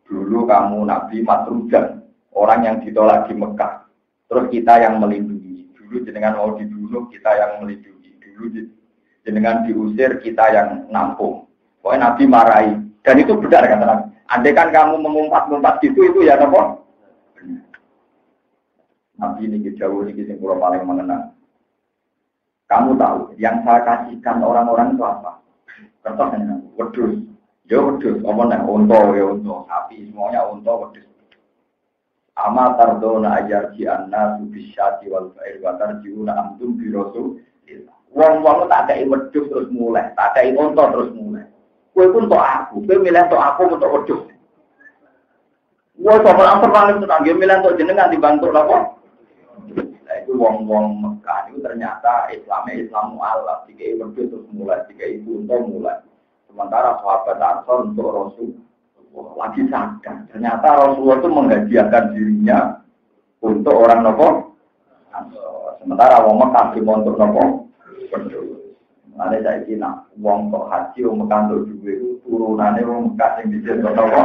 Dulu kamu Nabi Matrujan. Orang yang ditolak di Mekah, terus kita yang melindungi. Dulu jenengan mau dibunuh, kita yang melindungi. Dulu jenengan diusir, kita yang nampung. Pokoknya Nabi marahi. Dan itu benar kata Nabi. Andai kan kamu mengumpat-ngumpat gitu, itu ya apa? Nabi ini jauh ini yang paling mengenang. Kamu tahu, yang saya kasihkan orang-orang itu apa? Kertas yang wedus. Ya wedus, omongnya unta, ya unta. Sapi, semuanya unta, wedus. Ama tardona ajarji anna subisyati wal fa'ir wa tarjiuna amdum birosu. Wong-wong tak ada wedhus terus mulai, tak ada unta terus mulai. Kowe pun tok aku, kowe milih tok aku untuk wedhus. Wong kok langsung paling tenan nggih milih tok jenengan dibantu napa? Lah itu wong-wong Mekah itu ternyata Islam mu'alaf, dikai wedhus terus mulai, dikai unta mulai. Sementara sahabat Ansor untuk Rasul lagi sadar, ternyata Rasulullah itu menghadiahkan dirinya untuk orang nopo. Sementara wong Mekah untuk nopo. Ada saya kira, wong kok haji, wong Mekah untuk juga itu turunannya wong Mekah yang bisa nopo.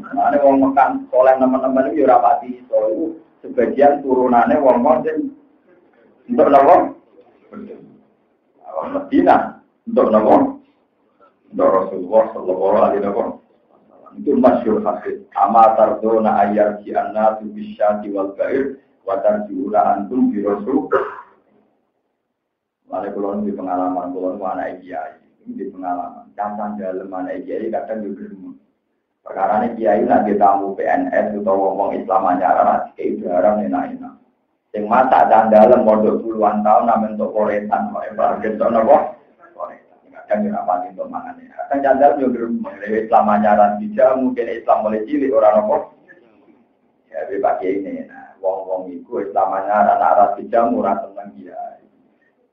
Ada wong Mekah soleh teman-teman itu rapati, so itu sebagian turunannya wong yang untuk nopo. Wong Medina untuk nopo. Untuk Rasulullah Sallallahu Alaihi Wasallam. Itu masyhur hadis. Ama tardona ayyarji anna bisyati wal ba'ir wa tarjiuna antum bi rasul. Mane kula di pengalaman kula anak kiai, di pengalaman. Cantan dalem anak kiai kadang yo gremu. Perkarane kiai nek tamu PNS utawa wong Islam anyaran iki jarang enak-enak. Sing mata dalem mondok puluhan tahun namen tok koretan kok embargen tok napa? Kadang yo rapati untuk mangane. Kadang jandal yo gremu. Islam anyaran bija mungkin Islam mulai cilik ora napa. Ya bebas ini. Nah, wong-wong iku Islam anyaran arah bija murah seneng kiai.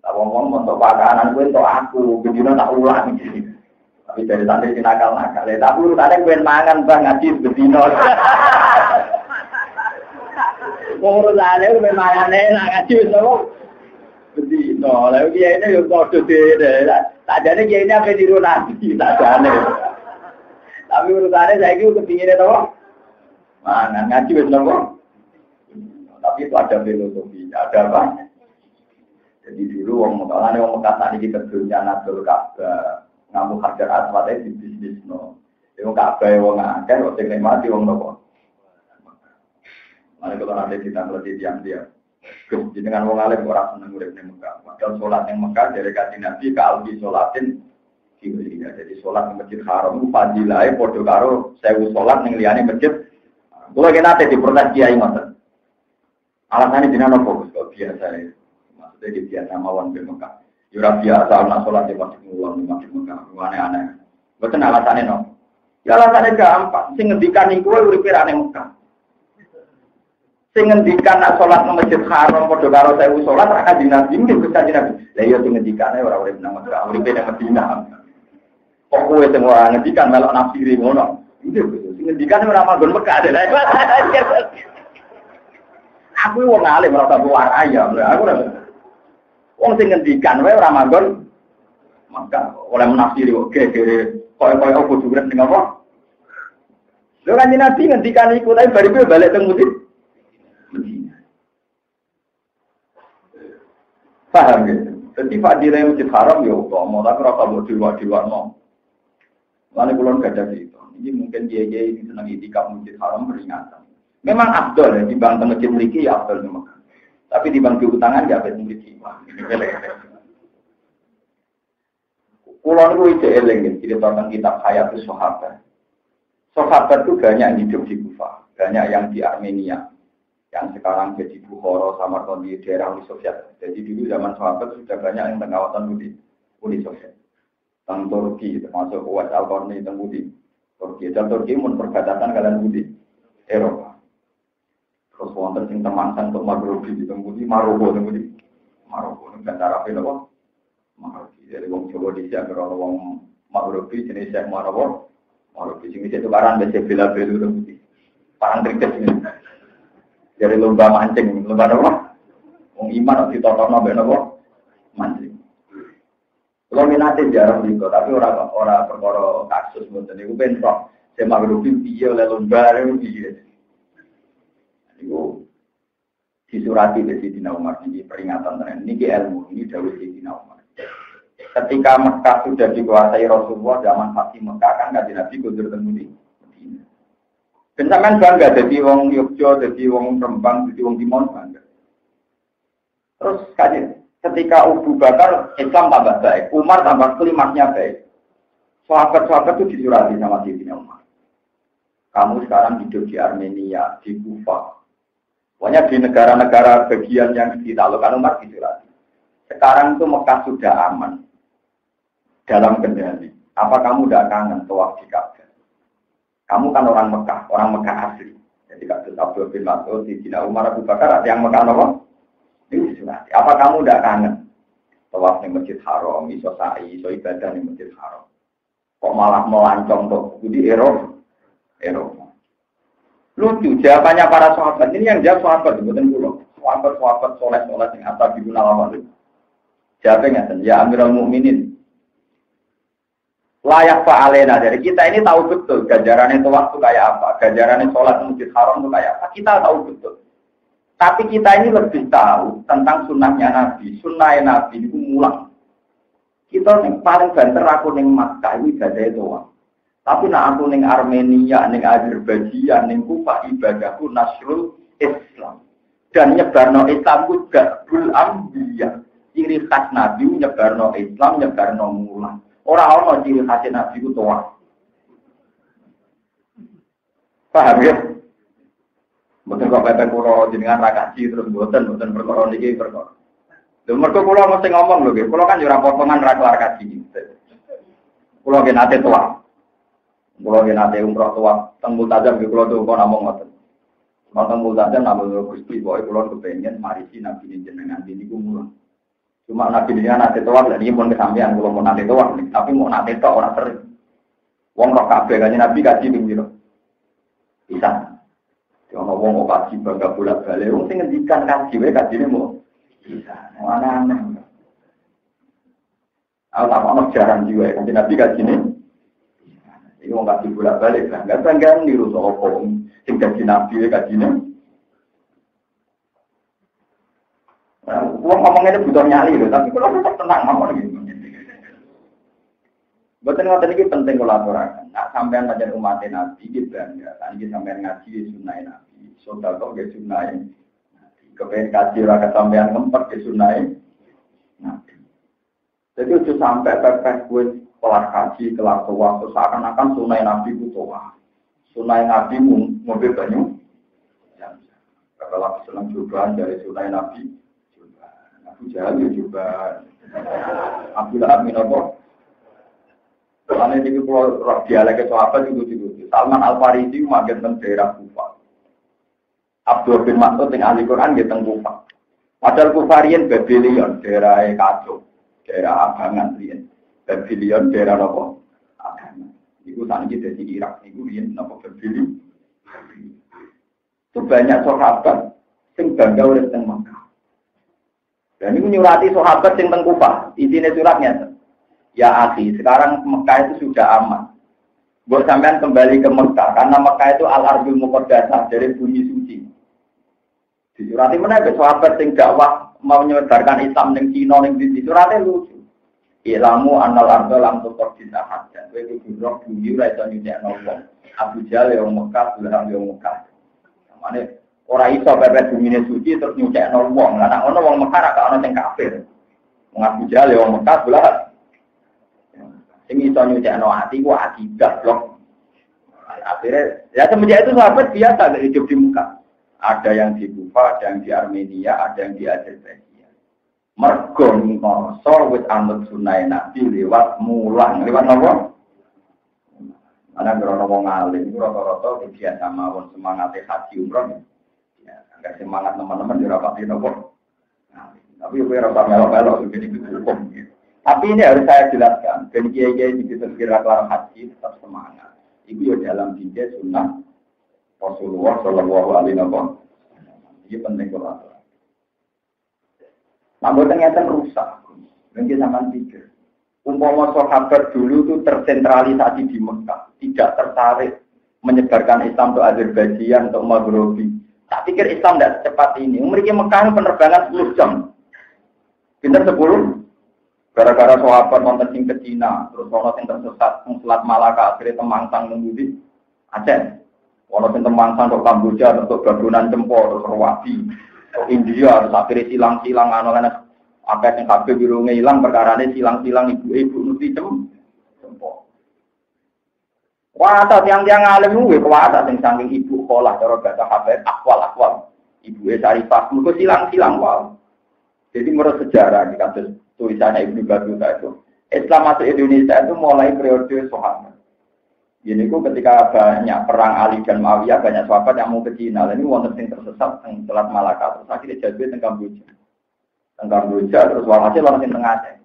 Wong-wong untuk pakanan kowe entuk aku, bedino tak ulang iki. Tapi dari santri nakal-nakal. Tapi urutane kowe mangan bang ngaji bedino. Wong urutane kowe mangane nak ngaji wis opo? Bedino. Lah kiai ini yo padha dhewe. Tak jane kiai ini ape niru nabi, tak jane. Tapi urutane saiki kepingine to. Mangan ngaji wis opo? Tapi itu ada filosofi, ada apa? Jadi dulu wong Mekah tadi kita kerja Natul Ka'bah, ngamu Hajar Aswad di bisnis no. Wong Ka'bah wong akeh kok sing nikmati wong nopo. Mane kalau nanti kita ngerti diam-diam. Jenengan wong alim ora seneng urip ning Mekah. Padahal salat ning Mekah dari kanjeng Nabi ka albi salatin dibeli. Jadi salat ning Masjid Haram ku fadilahe padha karo 1000 salat ning liyane masjid. Kula nate diprotes kiai ngoten. Alasane jenengan opo kok biasa ya. Jadi biasa mawon di Mekah. Yura biasa anak sholat di masjid Mulan di masjid Mekah. Aneh-aneh. Betul alasannya no. Ya alasannya gampang. Sing ngendikan iku uripe ra ning Mekah. Sing ngendikan nak sholat nang Masjid Haram padha karo 1000 sholat ra kanjeng Nabi mungkin Gusti Nabi. Lah iya sing ngendikane ora urip nang Mekah, uripe nang Madinah. Kok kowe sing ora ngendikan melok nafsiri ngono. Iki sing ngendikane ora manggon Mekah. Aku wong alim ora tak warai ya. Aku ora wong sing ngendikan wae ora manggon maka oleh menafsiri oke koyo-koyo kudu urip ning apa. Lho kan Nabi ngendikan iku tapi bari kowe balik teng Madinah. Paham ya? Jadi fadilah Masjid Haram ya utama, tapi ora kabeh diwak-diwakno. Lan kula gak ada itu. Ini mungkin dia-dia ini senang itikaf Masjid Haram peringatan. Memang afdol ya dibanding teng masjid mriki ya afdol memang. Tapi dibanding diutangan ya ben mriki. Kula niku iki eling cerita tentang kitab Hayatus Sahabat. Sahabat itu banyak yang hidup di Kufah, banyak yang di Armenia. Yang sekarang jadi Bukhara, Samarkand di daerah Uni Soviet. Jadi dulu zaman sahabat sudah banyak yang pengawasan Uni Soviet. Tentang Turki, termasuk Uwais Al-Qarni, tentang Turki. Dan Turki pun perbatasan kalian Eropa. Terus wonten sing temangsan untuk Maghribi di temudi Maroko temudi. Maroko ning cara apa napa? Maghribi. Jadi wong Jawa dhisik karo wong Maghribi jenis Syekh Maroko. Maroko sing itu barang dhisik bela-belu temudi. Parang kriket ini. Jadi lomba mancing, lomba apa? Wong iman kok ditotokno mbek napa? Mancing. Kalau minatnya jarang juga, tapi orang perkara kasus mungkin itu bentrok. Saya Maghribi piye oleh lomba itu piye. Itu disurati dari Sayyidina Umar ini peringatan tren. Ini ilmu, ini dawuh Sayyidina Umar. Ketika Mekah sudah dikuasai Rasulullah zaman Fatih Mekah kan kanjeng Nabi kudur temudi. Bencakan bangga jadi wong Yogyo, jadi wong Rembang, jadi wong Timon bangga. Terus ketika Abu Bakar Islam tambah baik, Umar tambah klimaknya baik. Sahabat-sahabat itu disurati sama Sayyidina Umar. Kamu sekarang hidup di Armenia, di Kufa. Pokoknya di negara-negara bagian yang ditaklukkan Umar disurati. Sekarang itu Mekah sudah aman. Dalam kendali. Apa kamu tidak kangen tawaf di Ka'bah? Kamu kan orang Mekah asli. Jadi kasus Abdul bin Mas'ud, Sayyidina Umar, Abu Bakar, yang Mekah apa? Ini disurati. Apa kamu tidak kangen tawaf di Masjid Haram, iso sa'i, iso ibadah di Masjid Haram? Kok malah melancong tuh di Eropa? Lucu jawabannya para sahabat. Ini yang jawab sahabat bukan pulau. Sahabat soleh yang atas digunakan awal. Jawabnya ya Amirul Mukminin. Layak fa'alena dari kita ini tahu betul ganjaran itu waktu kayak apa, ganjaran sholat di Masjid Haram itu kayak apa. Kita tahu betul. Tapi kita ini lebih tahu tentang sunnahnya Nabi. Sunnahnya Nabi itu mulang. Kita yang paling banter aku ning Makkah ini ibadah doang. Tapi nak aku ning Armenia, ning Azerbaijan, ning Kufa ibadahku nasrul Islam. Dan nyebarno Islam ku gabul ambiya. Ciri khas Nabi nyebarno Islam, nyebarno mulang. Orang ciri khas Nabi ku doang. Paham ya? Mboten kok pepe kula jenengan ra kaji terus mboten perkara niki perkara. Lha mergo kula mesti ngomong lho nggih, kula kan yo ora potongan ra kelar kaji. Kula nggih nate tuwa. Kula nggih nate umroh tuwa teng Multazam nggih kula tuwa namung ngoten. Wonten Multazam namung Gusti pokoke kula kepengin marisi nabi jenengan niku mulang. Cuma nabi jenengan nate tuwa lha niki pun kesampean kula mau nate tuwa, tapi mau nate tok ora sering. Wong roh kabeh kan nabi kaji ping pira? Bisa. Ono wong kok kaji bangga bolak-balik, wong sing ngendikan kaji wae kajine mau bisa. Ana-ana. Ana jarang jiwa kan Nabi kajine. Iki wong kaji bolak-balik lah, enggak bangga niru sapa sing kaji Nabi wae kajine. Wong ngomongnya itu butuh nyali lho, tapi kalau tetap tenang ngomong gitu. Betul ngoten iki penting kolaborasi. Nah, sampean pancen umat Nabi iki bangga. Iki sampean ngaji sunah Nabi. Sedekah ge sunah Nabi. Kepen kaji ora kesampean ngempet ge sunah Nabi. Jadi ojo sampai pepeh kuwi kelar kaji, kelar tuwa, seakan-akan sunah Nabi ku tuwa. Sunah Nabi mobil banyu. Kalau senang cobaan dari sunah Nabi, coba. Abu Jahal juga. Abu Lahab minapa? Karena ini kalau roh dialek sahabat itu Salman Al-Farisi makin teng daerah Kufa. Abdul bin Mas'ud yang ahli Quran di teng Kufa. Padahal Kufarian Babylon daerah kacau, daerah Abangan riyen. Babylon daerah apa? Abangan. Iku saniki dadi Irak niku riyen napa Babylon. Itu banyak sahabat sing bangga urip teng Mekah. Dan ini nyurati sahabat sing teng Kufa. Isine suratnya ya akhi, sekarang Mekah itu sudah aman. Buat sampean kembali ke Mekah, karena Mekah itu al-ardul muqaddasah dari bumi suci. Disurati mana ke sahabat yang dakwah mau menyebarkan Islam ning Cina ning di surate lucu. Ilamu annal ardul lam tuqaddasah. Dan kowe kudu roh bumi ora iso nyekno wong. Abu Jahal yang Mekah, Lahab yang Mekah. Samane ora iso pepet bumi suci terus nyekno wong. Lah nek ono wong Mekah ra ono sing kafir. Wong Abu Jahal yang Mekah, Lahab sing iso nyucekno ati ku akidah blok. Akhirnya ya semenjak itu sahabat biasa hidup di Mekah. Ada yang di Kufa, ada yang di Armenia, ada yang di Azerbaijan. Mergo ngoso wis anut sunah Nabi lewat mulang, lewat apa? Ana grono wong alim rata-rata biasa mawon semangate haji umroh. Ya, semangat teman-teman di rapat ini nopo. Tapi gue rasa melok-melok begini hukum. Tapi ini harus saya jelaskan. Dan kiai-kiai di kira kelar haji tetap semangat. Itu ya dalam tiga sunnah Rasulullah Shallallahu Alaihi Wasallam. Ini penting kalau namun ternyata rusak. Mungkin sama pikir. Umpama sahabat dulu itu tersentralisasi di Mekah, tidak tertarik menyebarkan Islam untuk Azerbaijan, untuk Maghribi. Tak pikir Islam tidak secepat ini. Mereka Mekah penerbangan 10 jam. Pinter 10. Gara-gara sahabat nonton sing ke Cina, terus ono sing tersesat Selat Malaka, akhirnya temangsang nembudi Aceh. Ono sing temangsang ke Kamboja, untuk Bagunan Cempor, terus Rawabi, ke India, terus akhirnya silang-silang anak-anak apa yang kabeh birunge ilang perkarane silang-silang ibu-ibu nuti Cempor. Wah, tiang-tiang alim kuwi kuwata sing saking ibu sekolah cara bahasa Habib akwal. Ibuke Sarifah mergo silang-silang wae. Jadi menurut sejarah di kasus tulisannya Ibnu Battuta itu, Islam masuk Indonesia itu mulai periode Sahabat. Ini kok ketika banyak perang Ali dan Muawiyah, banyak sahabat yang mau ke Cina. Ini wonten sing tersesat teng Selat Malaka, terus akhirnya jatuh teng Kamboja. Teng Kamboja terus walhasil orang sing teng Aceh.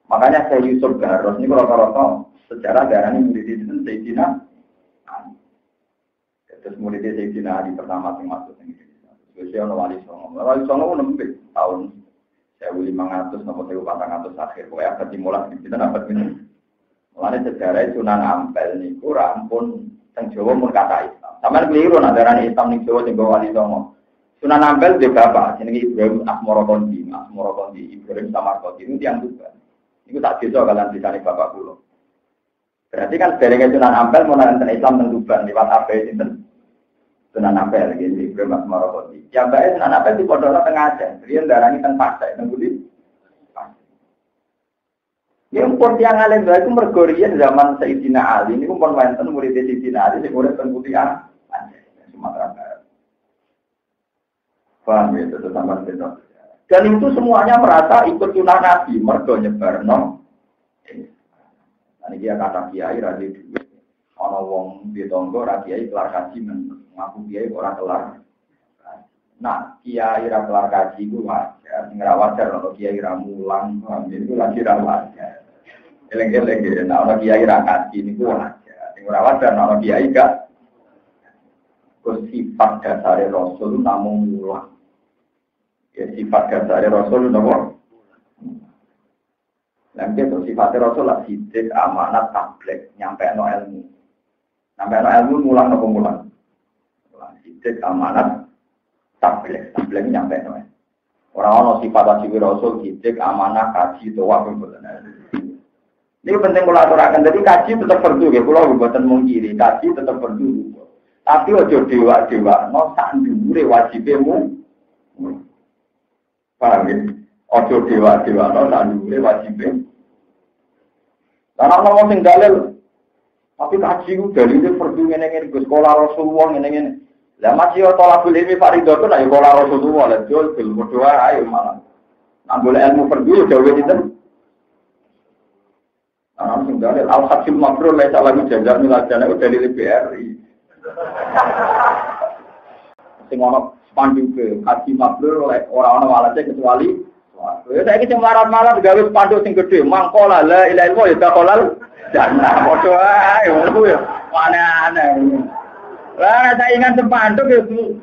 Makanya saya Yusuf Garros ini rata-rata sejarah darahnya murid itu Sayyidina Ali. Terus murid Sayyidina Ali pertama yang masuk ke Indonesia. Terus Wali Songo. Wali Songo nembik tahun 1500 sampai 1400 akhir. Pokoknya abad dimulai kita dapat ini. Mulanya sejarah Sunan Ampel niku rampun teng Jawa mun kata Islam. Sampeyan keliru nak darani Islam ning Jawa sing Wali Songo. Sunan Ampel dhe bapak jenenge Ibrahim Asmorokondi, Ibrahim Samarkandi itu yang juga. Niku tak desa kalian disane bapak kula. Berarti kan derenge Sunan Ampel mun nonton Islam teng Tuban liwat ape sinten? Sunan Ampel iki Ibrahim Asmorokondi. Ya bae Sunan Ampel di pondok teng Aceh. Riyen darani teng Pasai teng Budi. Yang pun yang alim itu mergorian zaman Sayyidina Ali. Ini pun wonten murid Sayyidina Ali sing urip teng Putih Aceh, Sumatera Barat. Paham ya, itu sama betul. Dan itu semuanya merasa ikut sunnah Nabi, mergo nyebarno. Ini dia kata kiai radhi dulu. Ana wong di tonggo ra kiai kelar kaji ngaku kiai ora kelar. Nah, kiai ra kelar kaji ku wajar, sing ra wajar kalau kiai ra mulang, paham ya, itu lagi ra wajar. Eleng-eleng ya, nah ana kiai ra kaji niku wajar. Sing ora wajar ana kiai gak sifat dasar Rasul namung mulang. Ya sifat dasar Rasul nopo. Nanti itu sifat Rasul lah sidik amanat tabligh nyampe no ilmu. Nyampe no ilmu mulang nopo mulang. Mulang sidik amanat tabligh nyampe no. Orang sifat asli Rasul sidik amanah kaji doa pembuatan. Ini penting kalau aturakan. Jadi kaji tetap perlu ya. Kalau pembuatan mungkiri kaji tetap perlu. Tapi ojo dewa no sandure wajibmu. Paham ya? Ojo dewa no sandure wajibmu. Karena ngomong sing dalil, tapi kaji itu dari itu perlu ngene-ngene ke sekolah Rasulullah ngene-ngene. Lah masih tolak ilmi fardhu lah ya sekolah Rasulullah lah jol berdoa ayo malah. Nambah ilmu perlu jauh itu. Karena sing dalil al-hajjul mabrur laisa lagi jajar milajana itu dari BRI. Sing ono spanduk haji mabrur oleh orang-orang walase kecuali ya saiki sing marat-marat gawe spanduk sing gedhe mangkola la ilaha illallah ya takolal jannah padha ae ngono ya aneh-aneh. Lah saya ingat spanduk itu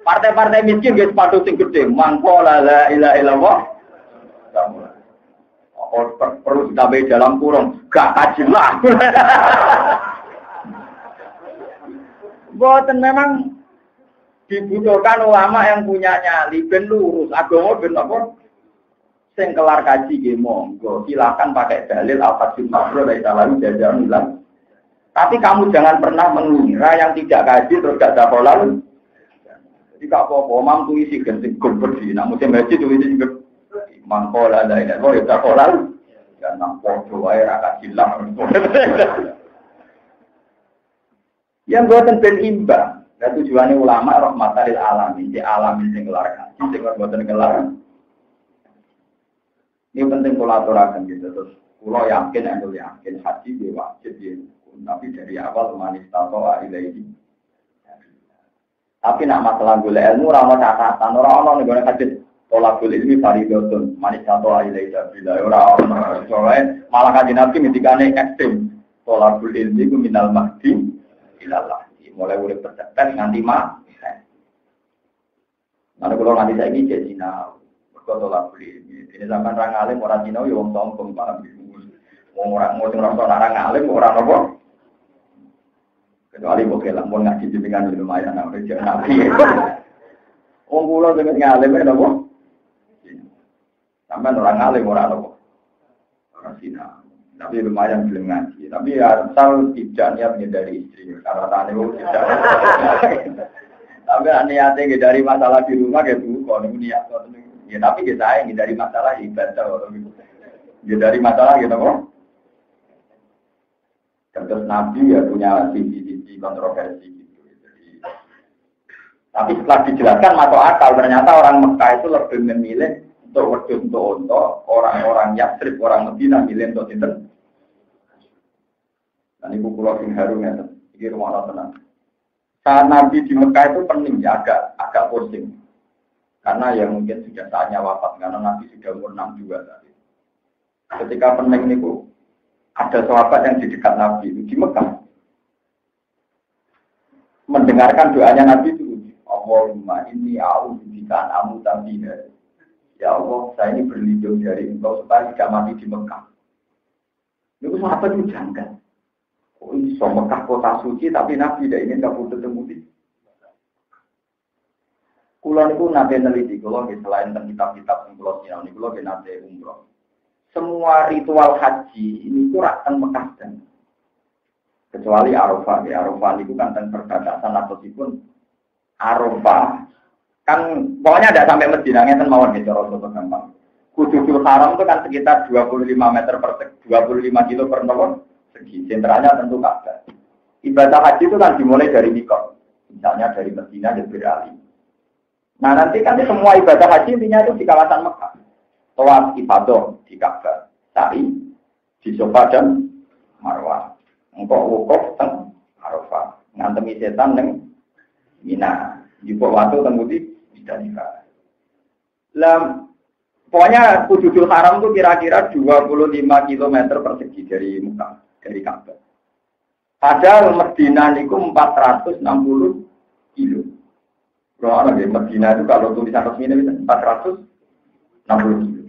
partai-partai miskin ge spanduk sing gedhe mangkola la ilaha illallah. Perlu ditambahi dalam kurung gak kaji lah. Boten memang dibutuhkan ulama yang punya nyali ben lurus agama ben apa sing kelar kaji nggih monggo silakan pakai dalil al-hajjul mabrur dari salam jajan hilang. Tapi kamu jangan pernah mengira yang tidak kaji terus gak ada halal. Jadi gak apa-apa mampu isi ganti gubernur di namun masjid itu isi mangkola lain oh ya halal ya nang podo wae ra kaji lah. Yang buatan ben imbang. Dan tujuannya ulama rahmatan lil alamin, di alamin sing kelar kaji, sing buatan kelar. Ini penting kula aturaken gitu terus. Kula yakin haji dia wajib dia. Tapi dari awal manis tato ilaihi. Tapi nak masalah golek ilmu ora ono catatan, ora ono ning gone hadis tolakul ilmi fardhun, manis atau ilaika bila ora ono. Soale malah kanjeng Nabi ngendikane ekstrem. Tolakul ilmi ku minal mahdi ilallah. Mulai urip percepet nganti mati. Nah, kalau nanti saya ini jadi sinau, berkotolak beli. Ini zaman orang alim orang sinau, ya orang sombong paham gitu. Orang alim orang apa? Kecuali boleh lah, mau ngaji jembingan lumayan, namanya jangan nabi. Orang pulau dengan ngalim ada apa? Sampai orang alim orang apa? Orang sinau. Tapi lumayan belum ngaji. Tapi asal tidak niat dari istri, karena tanya tidak. Tapi niatnya dari masalah di rumah gitu, kalau niat ya tapi kita yang dari masalah ibadah orang itu. Ya dari masalah gitu kok. Terus Nabi ya punya sisi-sisi kontroversi gitu. Jadi, tapi setelah dijelaskan masuk akal, ternyata orang Mekah itu lebih memilih untuk wedhus untuk orang-orang Yatsrib, orang Madinah milih untuk sinten. Dan ibu pulau sing harum ya, ini rumah tenang. Saat Nabi di Mekah itu pening ya, agak pusing. Karena ya mungkin sudah saatnya wafat, karena Nabi sudah umur 62 tadi. Ketika pening itu, ada sahabat yang di dekat Nabi itu di Mekah. Mendengarkan doanya Nabi itu, Allahumma inni a'udzubika an amuta fiha. Ya Allah, saya ini berlindung dari engkau supaya tidak mati di Mekah. Itu sahabat itu janggal. Oh, iso Mekah kota suci tapi Nabi tidak ingin kabur ketemu di. Kulo niku nate neliti, kulo selain tentang kitab-kitab sing kulo sinau niku kulo nate umroh. Semua ritual haji ini kurang teng Mekah dan kecuali Arafah. Ya Arafah niku kan teng perbatasan atau pun Arafah kan pokoknya tidak sampai Madinah ngeten mawon gitu cara gampang. Kududul Haram itu kan sekitar 25 meter per 25 kilo per tahun. Segi sentralnya tentu Ka'bah. Ibadah haji itu kan dimulai dari mikot, misalnya dari Madinah dan beralih. Nah nanti kan semua ibadah haji intinya itu di kawasan Mekah. Tawaf ibadah di Ka'bah, sa'i di Safa dan Marwah. Engkau wukuf teng Arafah, ngantemi setan neng Mina. Jupuk waktu temudi bisa nikah. Pokoknya Kududul Haram itu kira-kira 25 km persegi dari Mekah. Dari Ka'bah. Padahal Madinah itu 460 kilo. Kalau di Madinah itu kalau tulisan resmi itu 460 kilo.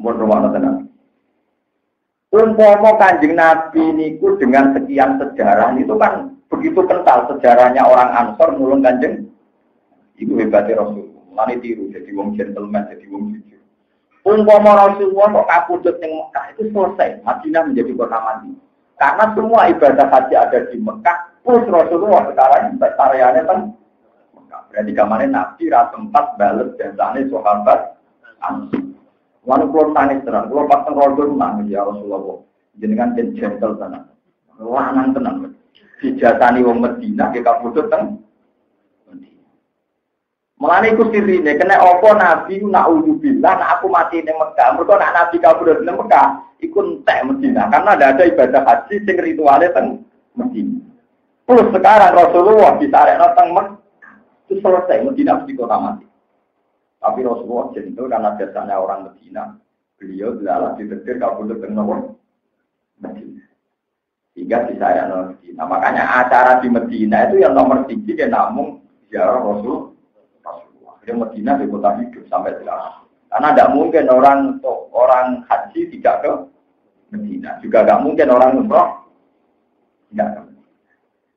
Mohon rumah tenang. Umpama Kanjeng Nabi niku dengan sekian sejarah itu kan begitu kental sejarahnya orang Ansor nulung Kanjeng. Iku hebatnya Rasul. Lani tiru jadi wong gentleman, jadi wong jujur. Umpama Rasulullah kok kapundhut ning Mekah itu selesai, Madinah menjadi kota mati. Karena semua ibadah haji ada di Mekah, plus Rasulullah sekarang areanya kan Mekah. Berarti kemarin Nabi ra sempat bales jasane sahabat Ansor. Wanu kula nangis tenan, kula pas teng rodo nangis ya Rasulullah. Jenengan gentle tenan. Lanang tenan. Dijatani wong Madinah ke kapundhut teng Mulane iku sirine kena apa Nabi naudzubillah nek aku mati ning Mekah. Mergo nek Nabi kabur ning Mekah iku entek Madinah karena ada ibadah haji sing rituale teng Madinah. Plus sekarang Rasulullah ditarekno teng Mekah. Itu selesai Madinah mesti kota mati. Tapi Rasulullah jeneng karena biasanya orang Madinah, beliau adalah ditetir kabur teng Madinah. Sehingga disayangno Madinah. Makanya acara di Madinah itu yang nomor 3 kan namung ziarah Rasul. Yang Madinah di kota hidup sampai sekarang. Karena tidak mungkin orang haji tidak ke Madinah. Juga tidak mungkin orang umroh tidak ke Madinah.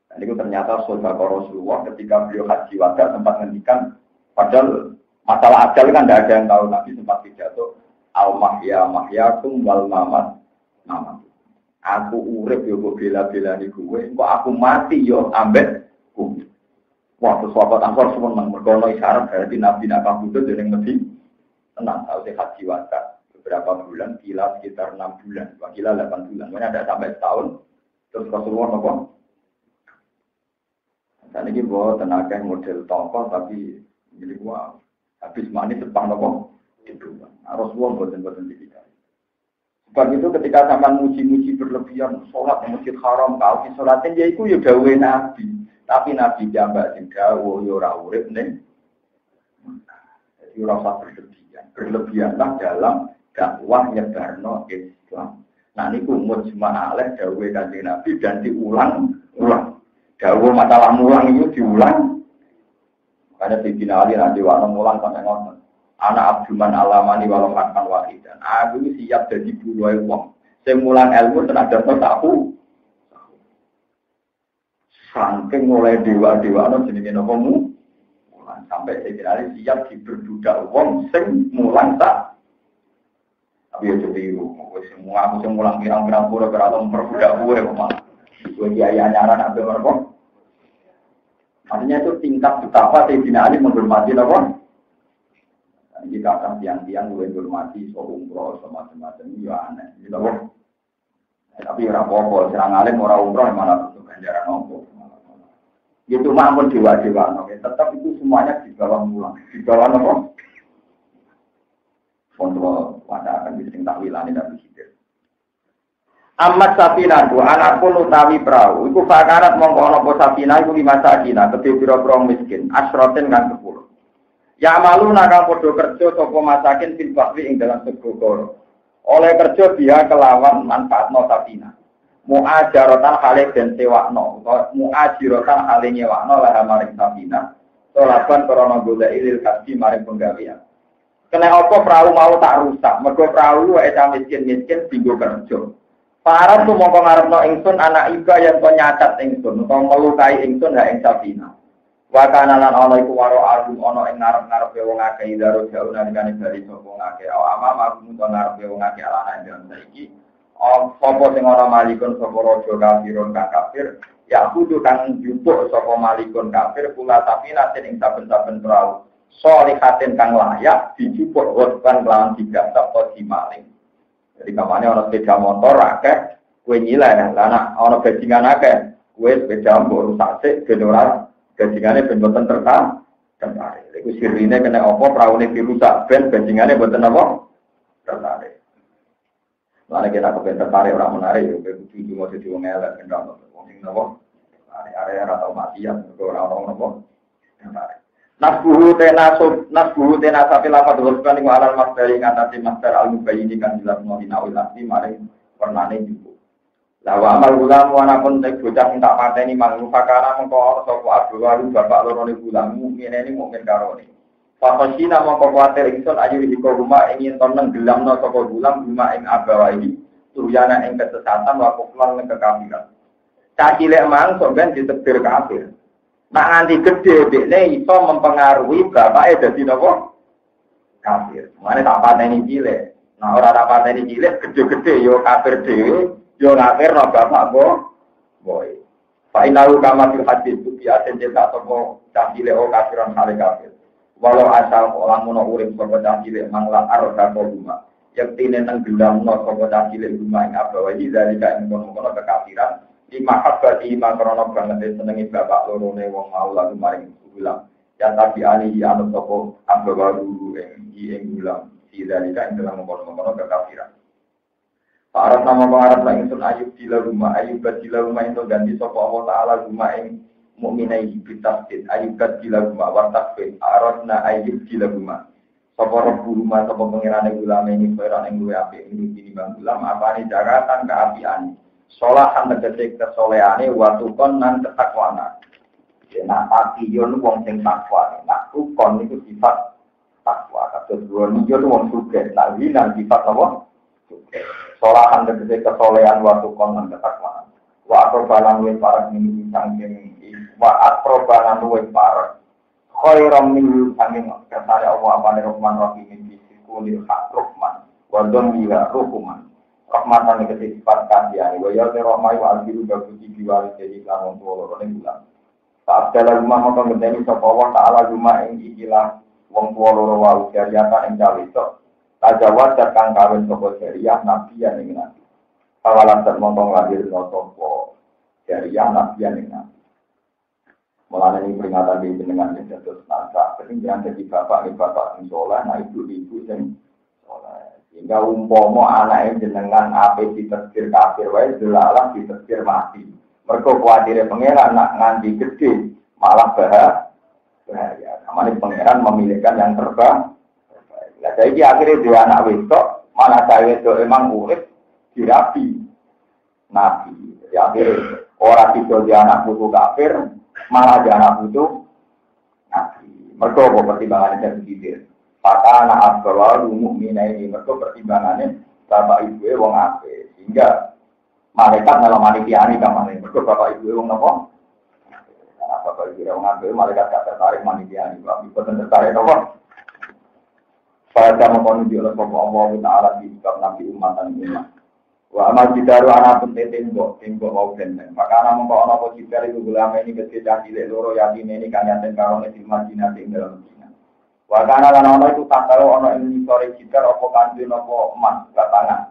Dan itu ternyata saudara Rasulullah ketika beliau haji wada sempat ngendikan, padahal masalah ajal kan tidak ada yang tahu. Nabi sempat pidato al-mahyakum wal mamat. Aku urip yo kok bela-belani kowe, kok aku mati yo ambek kowe. Wah, sahabat Ansor semua mergono isyarat berarti Nabi nak kabudut dari Nabi tenang tahu haji wada beberapa bulan, kila sekitar 6 bulan, kila 8 bulan, makanya ada sampai setahun. Terus Rasulullah nopo. Dan ini bawa tenaga model tokoh tapi milik gua habis manis sepang nopo itu. Rasulullah buatan tidak. Sebab itu ketika sampai muji-muji berlebihan, sholat di masjid haram, kau di sholatin ya itu ya dawe Nabi. Tapi Nabi jambak sing dawuh yo ora urip ning. Jadi ora usah berlebihan. Berlebihanlah dalam dakwah nyebarno Islam. Nah niku mujma' alaih dawuh Kanjeng Nabi dan diulang-ulang. Dawuh masalah mulang itu diulang. Karena Sayyidina Ali nanti waktu mulang sampai ngotot. Anak Abduman alamani walau makan wahidan. Aku siap jadi buruai wong. Saya mulang ilmu tenaga tahu. Saking mulai dewa-dewa jenenge napa mu. Sampai Sayyidina Ali siap diberbudak wong sing mulang tak. Tapi ya biru. Semua aku sing mulang pirang-pirang pura keraton perbudak kowe kok. Kowe kiai anyaran ambil mergo. Artinya itu tingkat betapa Sayyidina Ali menghormati apa? Jadi kata tiang-tiang gue menghormati soal umroh sama macam-macam itu aneh. Gitu loh. Tapi orang apa-apa, serang alim orang umroh malah butuh ganjaran apa. Itu maupun dewa-dewa, tetap itu semuanya di bawah mulang. Di bawah apa? Kontrol pada akan dising takwilani dan bersikir. Amat sapina ku anakku utawi perahu iku fakarat mongko ana apa sapina iku 5 sakina kedhe pira-pira miskin asroten kan 10 ya malu nakang padha kerja sapa masakin fil bahri ing dalam segoro oleh kerja dia kelawan manfaatno sapina muajaratan hale den sewakno utawa muajaratan hale nyewakno lah maring sapina solaban krana golek ilil kasih maring penggawean kena apa perahu mau tak rusak mergo perahu wae miskin-miskin dienggo kerja. Para tu mongko ngarepno ingsun anak iba yang to nyacat ingsun utawa melukai ingsun ha ing Sabina. Wa kana lan ana iku waro album ana ing ngarep-ngarepe wong akeh daro jauh nalikane bali sapa wong akeh. Amam aku to ngarepe wong akeh alana jan saiki. Apa sing ana malikun sapa raja kafirun kang kafir, ya kudu kang jupuk sapa malikun kafir kula Sabina ing saben-saben prau. Solihatin kang layak dijupuk wetpan kelawan tiga sapa dimaling. Jadi kamarnya orang sepeda motor akeh, kue nyilai lah. Orang bajingan akeh, kue sepeda motor rusak beneran bajingannya bener-bener tertarik. Iku sirine kena apa praune dirusak ben bajingannya boten apa tertarik. Lalu kita kepen tertarik orang menarik, kudu cuma jadi wong elek ben ra wong sing napa area atau maksiat orang napa tertarik. Nasbuhu tena sapi lafad dhulkan iku alal masdari ngatasi masdar al-mubayini kan jelas mohina ulasi maring warnane juga. Lawa amal ulam wanapun tek bocah minta pateni mangrufakana mengko ana sapa abwaru bapak lorone ulam mukmine ini mukmin karone. Fakosina mengko kuwatir ingsun ayu iko rumah ingin toneng gelamno sapa ulam rumah ing abawai turyana ing kesesatan wa kuflan kekafiran. Cacilek mang sok ben ditebir kafir. Nak nganti gede dekne iso mempengaruhi bapake dadi napa? Kafir. Mane tak pateni cilik. Nah ora tak pateni cilik gede-gede yo kafir dhewe, yo kafir no bapak boy. Fa inahu kama fil hadis biaten cetak sapa cilik o kafiran kali kafir. Walau asal lamun urip sapa cilik mangla arda rumah. Yektine tenggelamno sapa cilik rumah ing abawahi dari ka ing kono kekafiran. Di mahabbati makrono banget senengi bapak lorone wong mau lalu maring ulang ya tapi ali anu sapa ambawaru ing ulang sidalika ing dalam mengkono-mengkono kekafiran para nama pangarep lan ingsun ayub dila rumah itu ganti sapa Allah taala rumah ing mukminai bitasdid ayub dila rumah wa takfir aradna ayub dila rumah sapa rumah sapa pengirane ulama ini peran ing luwe apik ini bang ulama apane jaratan kaapian solahan tegese kesoleane wa tukon nan ketakwana. Nek atiyon wong sing takwa, nek tukon niku sifat takwa. Kados wong niku wong sugih, nek winan sifat apa? Sugih. Solahan tegese kesolehan wa tukon nan ketakwana. Wa aprobalan wis parek minggu sangking wa aprobalan wis parek. Khairam minggu sangking kersane Allah apane Rahman Rahim iki kulil hak Rahman wa dhamira rukuman. Rahmatan yang sifat kasihan, wajah teromai walbiru bagus diwali jadi kamu tua orang bulan. Saat dalam rumah makan berdeni sopawah taala rumah yang ikilah wong tua loro wau jariatan yang cawe sok. Tajawat terkang kawin sopo jariah nabi yang ingin nabi. Kawalan termontong lahir no sopo jariah nabi yang ingin nabi. Mulanya ini peringatan di jenengan yang jatuh nasa. Ketinggian jadi bapak insolah, nah ibu yang sholah. Sehingga umpomo anak yang jenengan ape ditersir kafir wae delalah ditersir mati. Mergo kuwatire pangeran nak nganti gede malah bahaya. Namanya pangeran memilihkan yang terbaik. Lah saiki akhirnya dua anak wedok, mana saya wedok emang urip dirabi nabi. Jadi akhirnya orang itu dia anak putu kafir, malah dia anak putu nabi. Mergo apa pertimbangannya jadi gitu. Maka anak abdullah mukmin ini mergo pertimbangannya bapak ibu wong apik. Sehingga malaikat malah manitiani kamane. Mergo bapak ibu wong napa? Bapak ibu wong apik malaikat gak tertarik manitiani. Bapak ibu tertarik napa? Pada mengkonon dioleh bapak Allah Ta'ala di kitab Nabi Umatan Umat. Wa amal jidaru anak pun tembok mau benteng. Maka anak mengkonon apa jidar itu ulama ini kecil cilik loro yatim ini kan yatim karone di Madinah ing dalam Madinah. Wa kana lan ana itu tak karo ana ing sore jidar apa kanjeng apa emas batangan.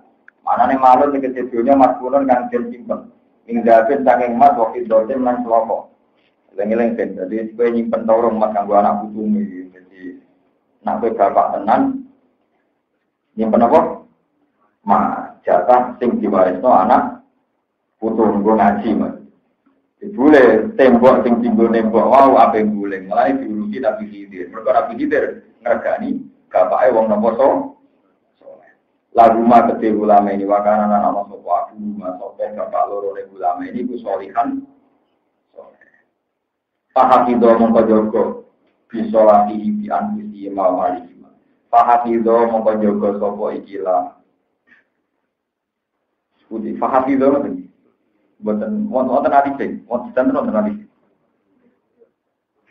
Manane malun ing kecil dunya mas kulon kan simpen. Ing dapet saking emas waktu dosen lan seloko. Lengeleng ben dadi kowe nyimpen torong emas kanggo anak putumu iki. Nak bapak tenan nyimpen apa? Jatah sing diwarisno anak putu nggo ngaji Mas. Dibule tembok sing tinggo nembok wau ape guling. Mulai diurusi tapi hidir. Mergo tapi hidir ngregani bapake wong napa saleh. Lagu ma gede ulama ini wakana ana sapa aku masope bapak loro ne ulama ini ku solihan saleh. Pahakido mongko jogo bisa lagi di antusi mawali. Fahafido mongko jaga sapa ikilah. Budi fahafido ngoten. Mboten wonten hadis, wonten hadis.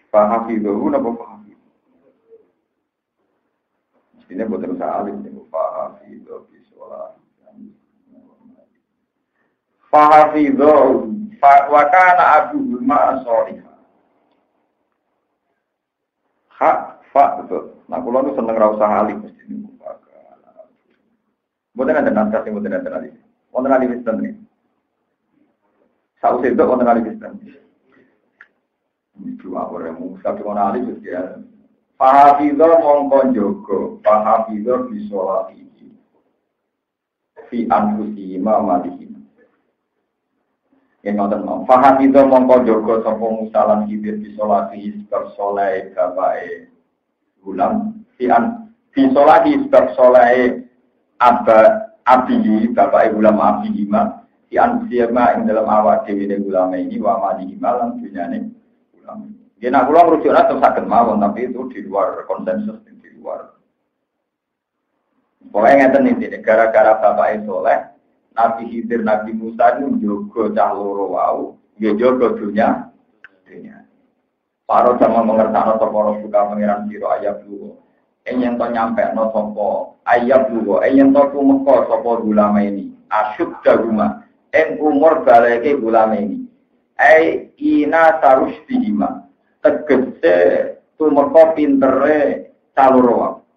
Fahafido napa fahafido. Ini mboten usah alim niku fahafido bisola. Fahafido wa kana abu ma sholih. Betul. Nah, kalau itu seneng rasa alim mesti dibuka. Bukan ada naskah yang bukan ada lagi. Bukan ada Kristen ni. Saus itu bukan ada Kristen. Itu apa yang musa bukan ada juga. Fahafidzah mongkon jogo, fahafidzah bisolati. Fi anfusi ma malihi. Yang nonton mau. Fahafidzah mongkon jogo sopong musalan hibir bisolati bersoleh babai. Ulang fi sholati sebab soleh abdi bapak ulama abdi lima di ansiama ing dalam awak dewi ulama ini wa mali malam dunyane ulama. Dia nak ulang rujuknya tetap sakit mawon tapi itu di luar konsensus di luar. Pokoknya ngeten ini gara-gara bapak soleh Nabi Khidir Nabi Musa itu jogo cah loro wau dia jogo dunia. Paro sama mengertakno sapa suka pangeran sira ayat lugo. Yen to nyampe no sapa ayat lugo, yen to tumeka sapa ulama ini. Asyuk daguma en umur baleke ulama ini. Ina tarusdihima. Tegese tumeka pintere caloro.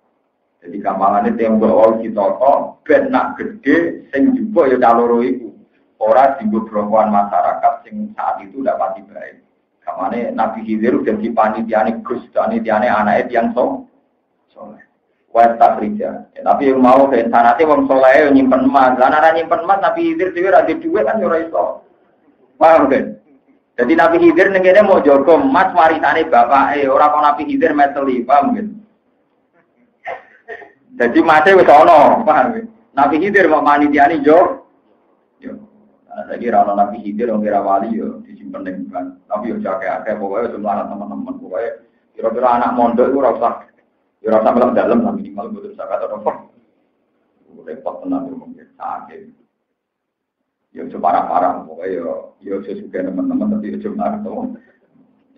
Jadi kamangane tembok wal kitoko ben nak gede sing jupuk ya caloro iku. Ora dienggo brokoan masyarakat sing saat itu ndak pati baik. Kamane Nabi Khidir jadi panitiane Gus, panitiane anake tiyang soleh. Wa takrija. Tapi yang mau ke sanate wong soleh nyimpen emas. Lah nek nyimpen emas Nabi Khidir dhewe ra duwe kan ora iso. Paham kan? Jadi Nabi Khidir ning kene mau jaga emas warisane bapake, ora kok Nabi Khidir meteli, paham kan? Jadi mate wis ana, paham kan? Nabi Khidir mau panitiane yo. Saya kira orang Nabi Khidir, orang kira wali, yo disimpan dengan tapi yo jaga-jaga, pokoknya jumlah teman-teman, pokoknya kira-kira anak mondok itu rasa melam dalam, lah minimal betul saya kata apa, repot tenang itu mungkin sakit, yo parah-parah, pokoknya yo sesuai teman-teman, tapi yo jumlah teman,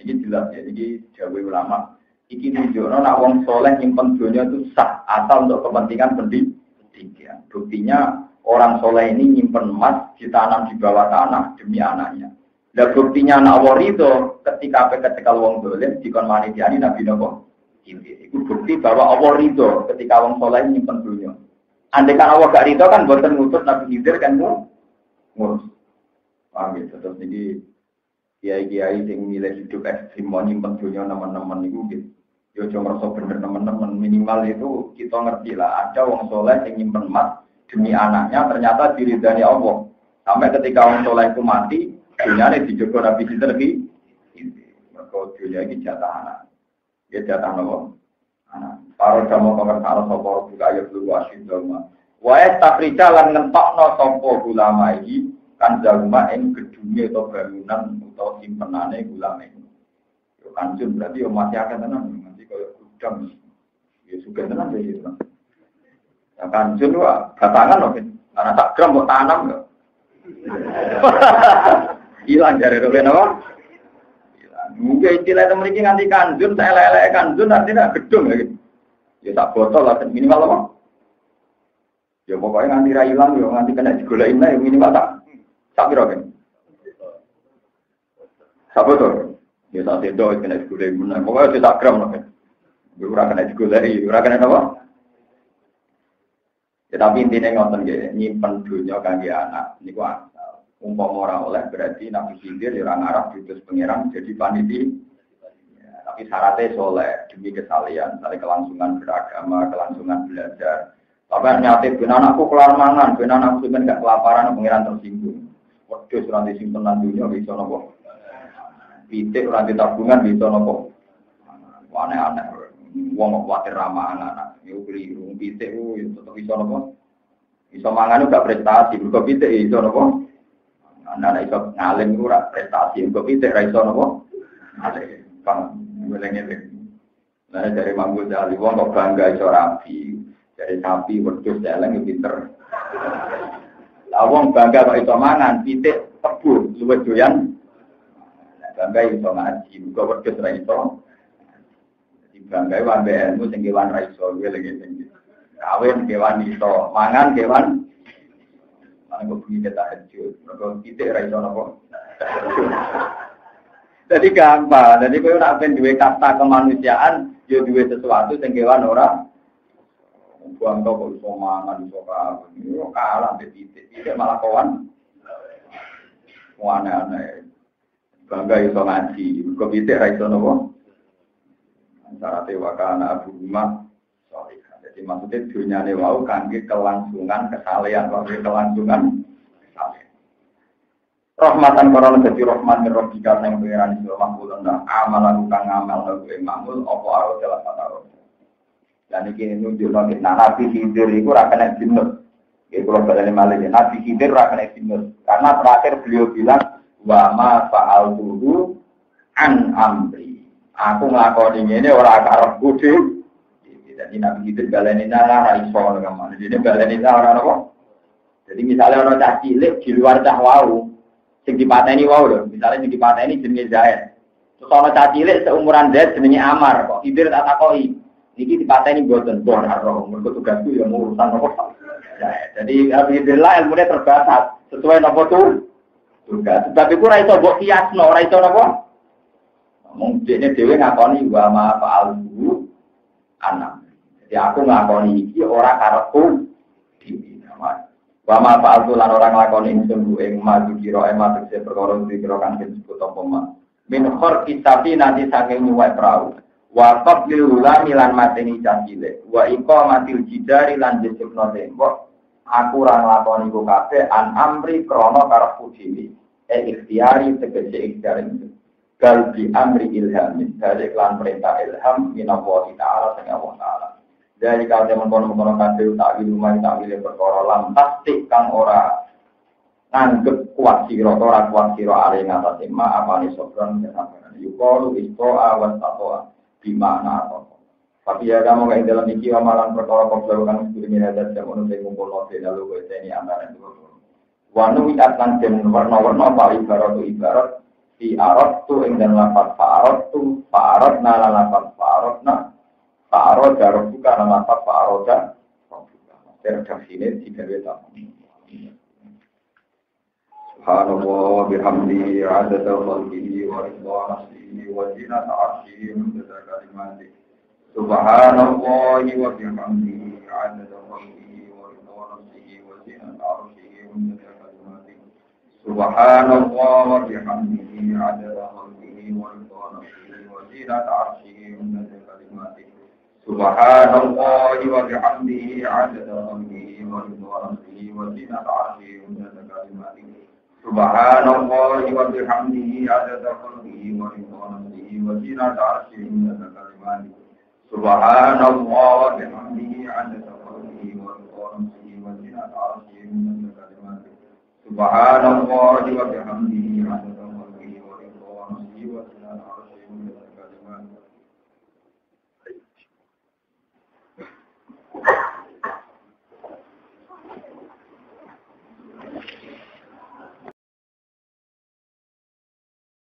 ini jelas ya, ini jauh ulama, ini tunjukno nak wong soleh nyimpen dunia itu sah, asal untuk kepentingan pendidikan, buktinya. Orang soleh ini nyimpen emas ditanam di bawah tanah demi anaknya. Dan buktinya anak Allah itu ketika wong dolim dikon manitiani Nabi Nopo. Itu bukti bahwa Allah itu ketika wong soleh nyimpen dunia. Andai kan Allah gak ridho kan boten ngutus Nabi Khidir kan ngurus. Paham gitu. Terus ini kiai-kiai yang milih hidup ekstrim mau nyimpen dunia teman-teman itu gitu. Yo cuma merasa bener teman-teman minimal itu kita ngerti lah ada wong soleh yang nyimpen emas demi anaknya ternyata diridani Allah. Sampai ketika orang soleh itu mati, Dunia ini dijogo Nabi Khidir ki. Maka dunia ini jatah anak. Ya jatah nopo. Anak. Para jamu pengertaan sopo buka ayat luas indoma. Wae takrija lan ngentokno sopo ulama iki kan jalma ing gedunge atau bangunan atau simpenane ulama iki. Yo kanjeng berarti yo masih akan tenan nanti koyo gudang. Ya suka tenan ya gitu. Ya kanjeng wae batangan lho. Ana tak gram kok tanam lho. Hilang dari rolen apa? Mungkin istilah itu memiliki nganti kanjun, saya lelek kanjun artinya gedung ya gitu. Ya tak botol lah minimal apa? Ya pokoknya nganti railan, ya nganti kena digolain lah, ya minimal tak kira kan? Tak botol. Ya tak sedok kena digolain pun, pokoknya tak gram lah kan. Ora kena digolain, ora kena apa? Ya tapi intinya ngoten nggih, nyimpen dunya kangge anak niku umpama ora oleh berarti Nabi Khidir ora ngarep diutus pangeran jadi panitia. Ya, tapi syaratnya soleh demi kesalian, dari kelangsungan beragama, kelangsungan belajar. Sampai nyate ben anakku kelar mangan, ben anakku ben gak kelaparan pangeran tersinggung. Wedhus ora disimpenan dunya bisa napa? Pitik ora ditabungan bisa napa? Aneh-aneh. Wong kok kuwatir ramah anak. Yo kliru pitik yo tetep bisa napa? Bisa mangan gak prestasi, mergo pitik iso napa? Anak iso ngalim ora prestasi, kok pitik ra iso napa? Ngalim. Paham, ngene-ngene. Lah dari Imam Ghazali wong kok bangga iso rapi, dari sapi wedhus eleng pinter. Lah wong bangga kok iso mangan, pitik tebu luwih doyan. Bangga iso ngaji, kok wedhus ra iso. Dadi bangga wae ilmu sing kewan ra iso, ngene-ngene. Kawin kewan iso, mangan kewan aku punya tahajud, mereka tidak raiso nopo. Jadi gampang, jadi kau nak ben dua kata kemanusiaan, dia dua sesuatu yang kewan orang. Buang kau kalau somangan, soka, ini kalah tidak malah kawan. Aneh-aneh, bangga iso ngaji, kau tidak raiso nopo. Antara tewaka anak abu rumah. Jadi maksudnya dunia ini wau kangge kelangsungan kesalehan, kangge kelangsungan kesalehan. Rahmatan korona jadi rahmat mirrobika yang pengiran istilah makmul dan amal lalu kang amal lalu makmul apa arus jalan kata arus. Dan ini nunjuk lagi Nabi Khidir itu rakan jinus. Itu kalau balik malah Nabi Khidir rakan jinus. Karena terakhir beliau bilang wa ma fa'al tuhu an amri. Aku ngelakoni ini orang karep budi. Jadi Nabi Khidir baleni nara iso ngomong. Jadi baleni nara apa? Jadi misalnya orang cah cilik di luar cah wau, sing dipateni wau lho. Misalnya sing dipateni jenenge Zaid. Terus ana cah cilik seumuran Zaid jenenge Amar kok. Khidir tak takoki. Niki dipateni mboten bon arep. Mergo tugasku ya urusan apa. Jadi Nabi Khidir lah ilmune terbatas sesuai napa tuh tugas. Tapi ku ora iso mbok kiasno, ora iso napa? Mung dhewe ngakoni wa ma fa'alhu anak. Jadi aku ngakoni iki ora karepku dhewe. Wa ma fa'altu lan ora nglakoni ingsun ing maju kira emat tegese perkara dikira kang disebut apa ma. Min khor kitabi nanti saking nyuwai prau. Wa qablil ulami lan mateni cacile. Wa iqamatil jidari lan disebutno tembok. Aku ora nglakoni ku kabeh an amri krana karepku dhewe. Ikhtiari tegese ikhtiar itu. Gal bi amri ilhamin. Dari lan perintah ilham minallahi ta'ala sing Allah ta'ala. Dari kalau dia mengkono-kono kabeh takwil lumah takwil perkara lam tasdik kang ora nganggep kuat sira ora kuat sira are ngatasi ma apane sobron kesabaran yuqalu isto'a wa taqwa bimana apa. Tapi ya kamu kayak dalam iki amalan perkara koblo kang sedurunge ada jam ono sing ngumpulno lalu kowe ini antara dua. Wanu wiatan den warna-warna apa ibarat fi arad tu ing dan lafaz fa'arad na lafaz fa'arad darah buka nama lafaz fa'arad terdaksine digawe tamu. Subhanallah bihamdi adada khalqihi wa ridha nafsihi wa zinata arshihi wa midada kalimatihi. Subhanallah wa bihamdihi adada khalqihi wa ridha nafsihi wa zinata arshihi wa midada kalimatihi. Subhanallah wa bihamdihi adada khalqihi wa ridha nafsihi wa zinata arshihi wa midada kalimatihi. Subhanallah wa bihamdihi adada khalqihi wa ridha nafsihi wa zinata arshihi wa midada kalimatihi. Subhanallah wa bihamdihi adada khalqihi wa ridha nafsihi wa zinata arsyihi wa kalimatihi. Subhanallah wa bihamdihi adada khalqihi wa ridha nafsihi wa zinata arsyihi wa kalimatihi. Subhanallah wa bihamdihi adada khalqihi wa ridha nafsihi wa zinata arsyihi.